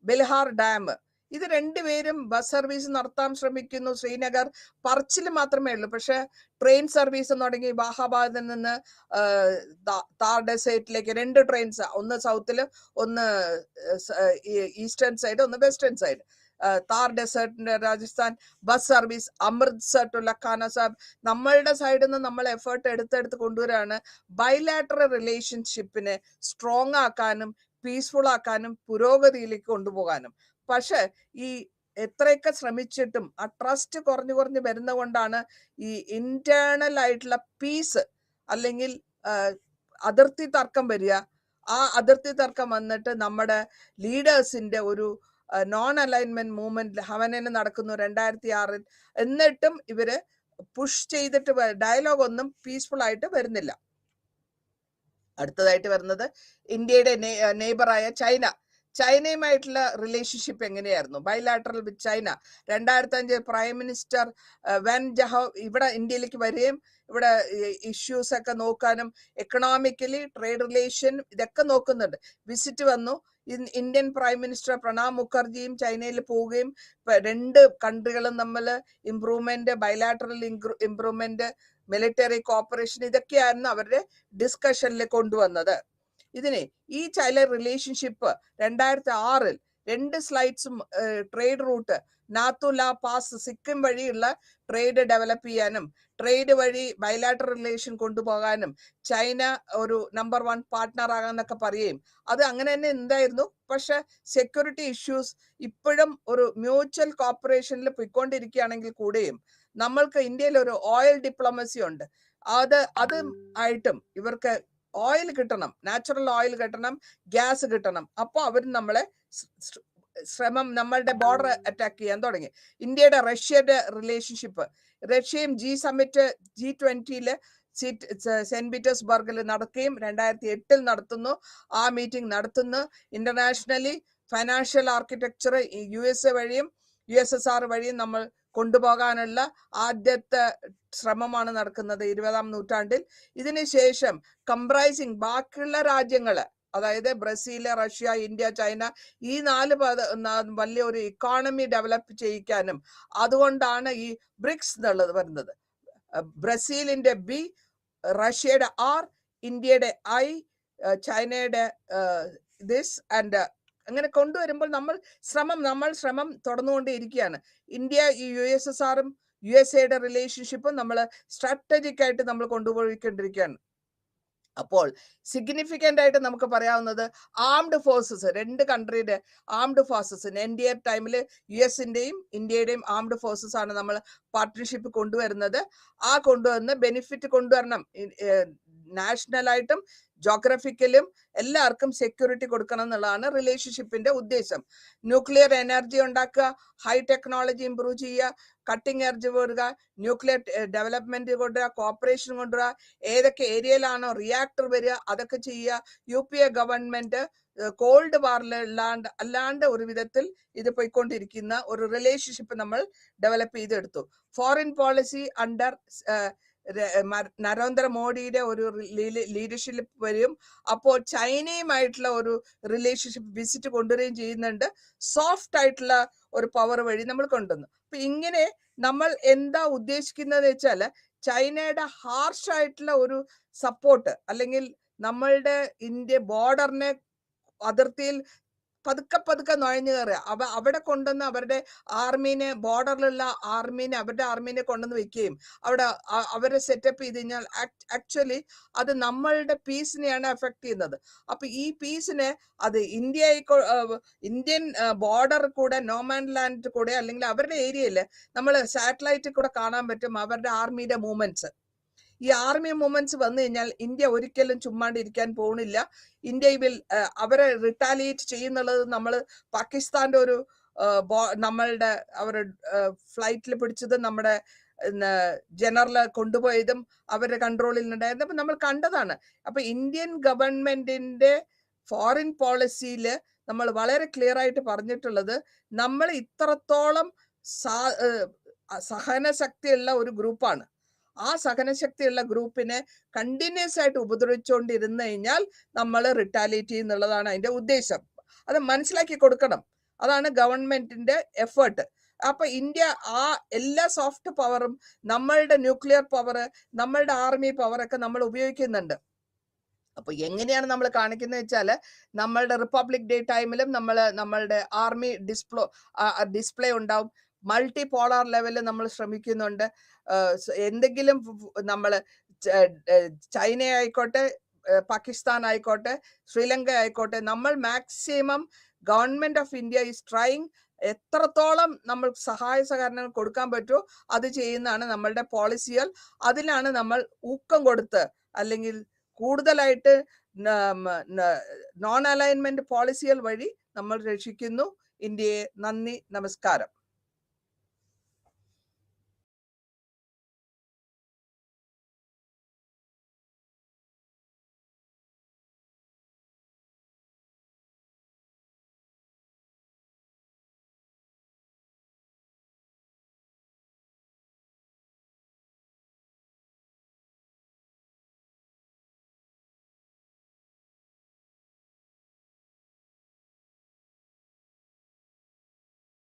ബിൽഹാർ ഡാം, ഇത് രണ്ടുപേരും ബസ് സർവീസ് നടത്താൻ ശ്രമിക്കുന്നു. ശ്രീനഗർ പറച്ചിൽ മാത്രമേ ഉള്ളൂ, പക്ഷെ ട്രെയിൻ സർവീസ് തുടങ്ങി. വാഹാബാദിൽ നിന്ന് താർ ഡെസേർട്ടിലേക്ക് 2 ട്രെയിൻസ്, ഒന്ന് സൗത്തില്, ഒന്ന് ഈസ്റ്റേൺ സൈഡ്, ഒന്ന് വെസ്റ്റേൺ സൈഡ്. താർ ഡെസേർട്ടിന്റെ Rajasthan bus service, Amritsar to Lakhana Sahib. നമ്മളുടെ സൈഡിൽ നിന്ന് നമ്മൾ എഫേർട്ട് എടുത്തെടുത്ത് കൊണ്ടുവരാണ് ബൈലാറ്ററൽ റിലേഷൻഷിപ്പിനെ സ്ട്രോങ് ആക്കാനും പീസ്ഫുൾ ആക്കാനും പുരോഗതിയിലേക്ക് കൊണ്ടുപോകാനും. പക്ഷെ എത്രയൊക്കെ ശ്രമിച്ചിട്ടും ആ ട്രസ്റ്റ് കുറഞ്ഞു വരുന്ന കൊണ്ടാണ് ഈ ഇന്റേണൽ ആയിട്ടുള്ള പീസ് അല്ലെങ്കിൽ അതിർത്തി തർക്കം വരിക. ആ അതിർത്തി തർക്കം വന്നിട്ട് നമ്മുടെ ലീഡേഴ്സിന്റെ ഒരു നോൺ അലൈൻമെന്റ് മൂവ്മെന്റ് ഹവനന് നടക്കുന്നു 2006. എന്നിട്ടും ഇവര് പുഷ് ചെയ്തിട്ട് ഡയലോഗ് ഒന്നും പീസ്ഫുൾ ആയിട്ട് വരുന്നില്ല. അടുത്തതായിട്ട് വരുന്നത് ഇന്ത്യയുടെ നെയ്ബറായ ചൈനയുമായിട്ടുള്ള റിലേഷൻഷിപ്പ് എങ്ങനെയായിരുന്നു? Bilateral with China. 2005 prime minister Wen Jiabao ഇവിടെ ഇന്ത്യയിലേക്ക് വരികയും ഇവിടെ ഇഷ്യൂസ് ഒക്കെ നോക്കാനും എക്കണോമിക്കലി ട്രേഡ് റിലേഷൻ ഇതൊക്കെ നോക്കുന്നുണ്ട്. വിസിറ്റ് വന്നു. ഇന്ത്യൻ പ്രൈം മിനിസ്റ്റർ പ്രണാബ് മുഖർജിയും ചൈനയിൽ പോവുകയും 2 കൺട്രികളും തമ്മിൽ improvement, bilateral improvement, military cooperation, ഇതൊക്കെയായിരുന്നു അവരുടെ ഡിസ്കഷനിൽ കൊണ്ടുവന്നത്. ഈ ചൈന റിലേഷൻഷിപ്പ് 2006 2 സ്ലൈഡ്സും trade route Nathula pass Sikkim വഴിയുള്ള ട്രേഡ് ഡെവലപ്പ് ചെയ്യാനും ട്രേഡ് വഴി ബൈലാറ്ററൽ റിലേഷൻ കൊണ്ടുപോകാനും ചൈന ഒരു നമ്പർ 1 പാർട്ട്ണർ ആകാന്നൊക്കെ പറയുകയും അത് അങ്ങനെ തന്നെ എന്തായിരുന്നു. പക്ഷെ സെക്യൂരിറ്റി ഇഷ്യൂസ് ഇപ്പോഴും ഒരു മ്യൂച്വൽ കോപ്പറേഷനിൽ പോയിക്കൊണ്ടിരിക്കുകയാണെങ്കിൽ കൂടെയും നമ്മൾക്ക് ഇന്ത്യയിൽ ഒരു ഓയിൽ ഡിപ്ലോമസി ഉണ്ട്. അത് ആയിട്ടും ഇവർക്ക് ഓയിൽ കിട്ടണം, നാച്ചുറൽ ഓയിൽ കിട്ടണം, ഗ്യാസ് കിട്ടണം. അപ്പോൾ അവർ നമ്മളെ നമ്മളുടെ ബോർഡർ അറ്റാക്ക് ചെയ്യാൻ തുടങ്ങി. ഇന്ത്യയുടെ റഷ്യയുടെ റിലേഷൻഷിപ്പ്, റഷ്യയും G20 സെന്റ് പീറ്റേഴ്സ്ബർഗിൽ നടക്കുകയും 2008 നടത്തുന്നു. ആ മീറ്റിംഗ് നടത്തുന്നു. ഇന്റർനാഷണലി ഫൈനാൻഷ്യൽ ആർക്കിടെക്ചർ USA വഴിയും USSR വഴിയും നമ്മൾ കൊണ്ടുപോകാനുള്ള ആദ്യത്തെ ശ്രമമാണ് നടക്കുന്നത് 20ാം നൂറ്റാണ്ടിൽ. ഇതിനുശേഷം കംപ്രൈസിങ് ബാക്കിയുള്ള രാജ്യങ്ങള്, അതായത് ബ്രസീൽ, റഷ്യ, ഇന്ത്യ, ചൈന, ഈ 4 വലിയ ഒരു ഇക്കോണമി ഡെവലപ്പ് ചെയ്യിക്കാനും അതുകൊണ്ടാണ് ഈ ബ്രിക്സ് എന്നുള്ളത് വരുന്നത്. ബ്രസീലിന്റെ B, റഷ്യയുടെ R, ഇന്ത്യയുടെ I, ചൈനയുടെ ദിസ് ആൻഡ് അങ്ങനെ കൊണ്ടുവരുമ്പോൾ നമ്മൾ ശ്രമം തുടർന്നുകൊണ്ടേയിരിക്കുകയാണ്. ഇന്ത്യ USSRും USA റിലേഷൻഷിപ്പും നമ്മൾ സ്ട്രാറ്റജിക് ആയിട്ട് നമ്മൾ കൊണ്ടുപോയിക്കൊണ്ടിരിക്കുകയാണ്. അപ്പോൾ സിഗ്നിഫിക്കൻ്റ് ആയിട്ട് നമുക്ക് പറയാവുന്നത് ആംഡ് ഫോഴ്സസ്, 2 കൺട്രിയുടെ ആംഡ് ഫോഴ്സസ് NDA ടൈമിൽ USന്റെയും ഇന്ത്യയുടെയും ആംഡ് ഫോഴ്സസ് ആണ് നമ്മൾ പാർട്ട്ണർഷിപ്പ് കൊണ്ടുവരുന്നത്. കൊണ്ടുവന്ന് ബെനിഫിറ്റ് കൊണ്ടുവരണം. നാഷണലായിട്ടും ജോഗ്രഫിക്കലും എല്ലാവർക്കും സെക്യൂരിറ്റി കൊടുക്കണം എന്നുള്ളതാണ് റിലേഷൻഷിപ്പിന്റെ ഉദ്ദേശം. ന്യൂക്ലിയർ എനർജി ഉണ്ടാക്കുക, ഹൈ ടെക്നോളജി ഇംപ്രൂവ് ചെയ്യുക, കട്ടിംഗ് എനർജി കൊടുക്കുക, ന്യൂക്ലിയർ ഡെവലപ്മെന്റ് കൊണ്ടുവരിക, കോപ്പറേഷൻ കൊണ്ടുവരിക, ഏതൊക്കെ ഏരിയയിലാണോ റിയാക്ടർ വരിക അതൊക്കെ ചെയ്യുക. UPA ഗവൺമെന്റ് കോൾഡ് വാറിൽ അല്ലാണ്ട് ഒരു വിധത്തിൽ ഇത് പോയിക്കൊണ്ടിരിക്കുന്ന ഒരു റിലേഷൻഷിപ്പ് നമ്മൾ ഡെവലപ്പ് ചെയ്തെടുത്തു. ഫോറിൻ പോളിസി അണ്ടർ നരേന്ദ്രമോദിയുടെ ഒരു ലീഡർഷിപ്പ് വരും. അപ്പോൾ ചൈനയുമായിട്ടുള്ള ഒരു റിലേഷൻഷിപ്പ് വിസിറ്റ് കൊണ്ടുവരികയും ചെയ്യുന്നുണ്ട്. സോഫ്റ്റ് ആയിട്ടുള്ള ഒരു പവർ വഴി നമ്മൾ കൊണ്ടുവന്നു. അപ്പൊ ഇങ്ങനെ നമ്മൾ എന്താ ഉദ്ദേശിക്കുന്നത് വെച്ചാൽ ചൈനയുടെ ഹാർഷ് ആയിട്ടുള്ള ഒരു സപ്പോർട്ട് അല്ലെങ്കിൽ നമ്മളുടെ ഇന്ത്യ ബോർഡറിനെ അതിർത്തിയിൽ പതുക്കെ നുഴഞ്ഞു കയറുക. അവിടെ കൊണ്ടുവന്ന് അവരുടെ ആർമീനെ, ബോർഡറിലുള്ള അവരുടെ ആർമീനെ കൊണ്ടുവന്ന് വെക്കുകയും അവിടെ അവരെ സെറ്റപ്പ് ചെയ്ത് കഴിഞ്ഞാൽ ആക്ച്വലി അത് നമ്മളുടെ പീസിനെയാണ് എഫക്ട് ചെയ്യുന്നത്. അപ്പൊ ഈ പീസിനെ അത് ഇന്ത്യൻ ബോർഡർ കൂടെ, നോമാൻ ലാൻഡ് കൂടെ, അല്ലെങ്കിൽ അവരുടെ ഏരിയയിൽ നമ്മൾ സാറ്റലൈറ്റിൽ കൂടെ കാണാൻ പറ്റും അവരുടെ ആർമിയുടെ മൂവ്മെന്റ്സ്. ഈ ആർമി മൂവ്മെന്റ്സ് വന്നു കഴിഞ്ഞാൽ ഇന്ത്യ ഒരിക്കലും ചുമ്മാണ്ടിരിക്കാൻ പോകുന്നില്ല. ഇന്ത്യ അവരെ റിട്ടാലിയേറ്റ് ചെയ്യുന്നുള്ളത് നമ്മൾ പാകിസ്ഥാന്റെ ഒരു നമ്മളുടെ അവരുടെ ഫ്ലൈറ്റിൽ പിടിച്ചത്, നമ്മുടെ ജനറൽ കൊണ്ടുപോയതും അവരുടെ കൺട്രോളിൽ ഉണ്ടായിരുന്നു. അപ്പൊ നമ്മൾ കണ്ടതാണ്. അപ്പൊ ഇന്ത്യൻ ഗവൺമെന്റിന്റെ ഫോറിൻ പോളിസിയിൽ നമ്മൾ വളരെ ക്ലിയർ ആയിട്ട് പറഞ്ഞിട്ടുള്ളത്, നമ്മൾ ഇത്രത്തോളം സഹനശക്തിയുള്ള ഒരു ഗ്രൂപ്പാണ്. ആ സഹനശക്തിയുള്ള ഗ്രൂപ്പിനെ കണ്ടിന്യൂസ് ആയിട്ട് ഉപദ്രവിച്ചുകൊണ്ടിരുന്നു കഴിഞ്ഞാൽ നമ്മൾ റിട്ടാലിയേറ്റ് ചെയ്യുന്നുള്ളതാണ് അതിന്റെ ഉദ്ദേശം. അത് മനസ്സിലാക്കി കൊടുക്കണം. അതാണ് ഗവൺമെന്റിന്റെ എഫേർട്ട്. അപ്പൊ ഇന്ത്യ ആ എല്ലാ സോഫ്റ്റ് പവറും, നമ്മളുടെ ന്യൂക്ലിയർ പവർ, നമ്മളുടെ ആർമി പവർ ഒക്കെ നമ്മൾ ഉപയോഗിക്കുന്നുണ്ട്. അപ്പൊ എങ്ങനെയാണ് നമ്മൾ കാണിക്കുന്നത് വെച്ചാൽ, നമ്മളുടെ റിപ്പബ്ലിക് ഡേ ടൈമിലും നമ്മളുടെ ആർമി ഡിസ്പ്ലേ ഉണ്ടാവും. മൾട്ടി പോളാർ ലെവലിൽ നമ്മൾ ശ്രമിക്കുന്നുണ്ട്. എന്തെങ്കിലും നമ്മൾ ചൈന ആയിക്കോട്ടെ, പാകിസ്ഥാൻ ആയിക്കോട്ടെ, ശ്രീലങ്ക ആയിക്കോട്ടെ, നമ്മൾ maximum government of India is trying എത്രത്തോളം നമ്മൾ സഹായ സഹകരണങ്ങൾ കൊടുക്കാൻ പറ്റുമോ അത് ചെയ്യുന്നതാണ് നമ്മളുടെ പോളിസികൾ. അതിലാണ് നമ്മൾ ഊക്കം കൊടുത്ത്, അല്ലെങ്കിൽ കൂടുതലായിട്ട് നോൺ അലൈൻമെന്റ് പോളിസികൾ വഴി നമ്മൾ രക്ഷിക്കുന്നു ഇന്ത്യയെ. നന്ദി, നമസ്കാരം.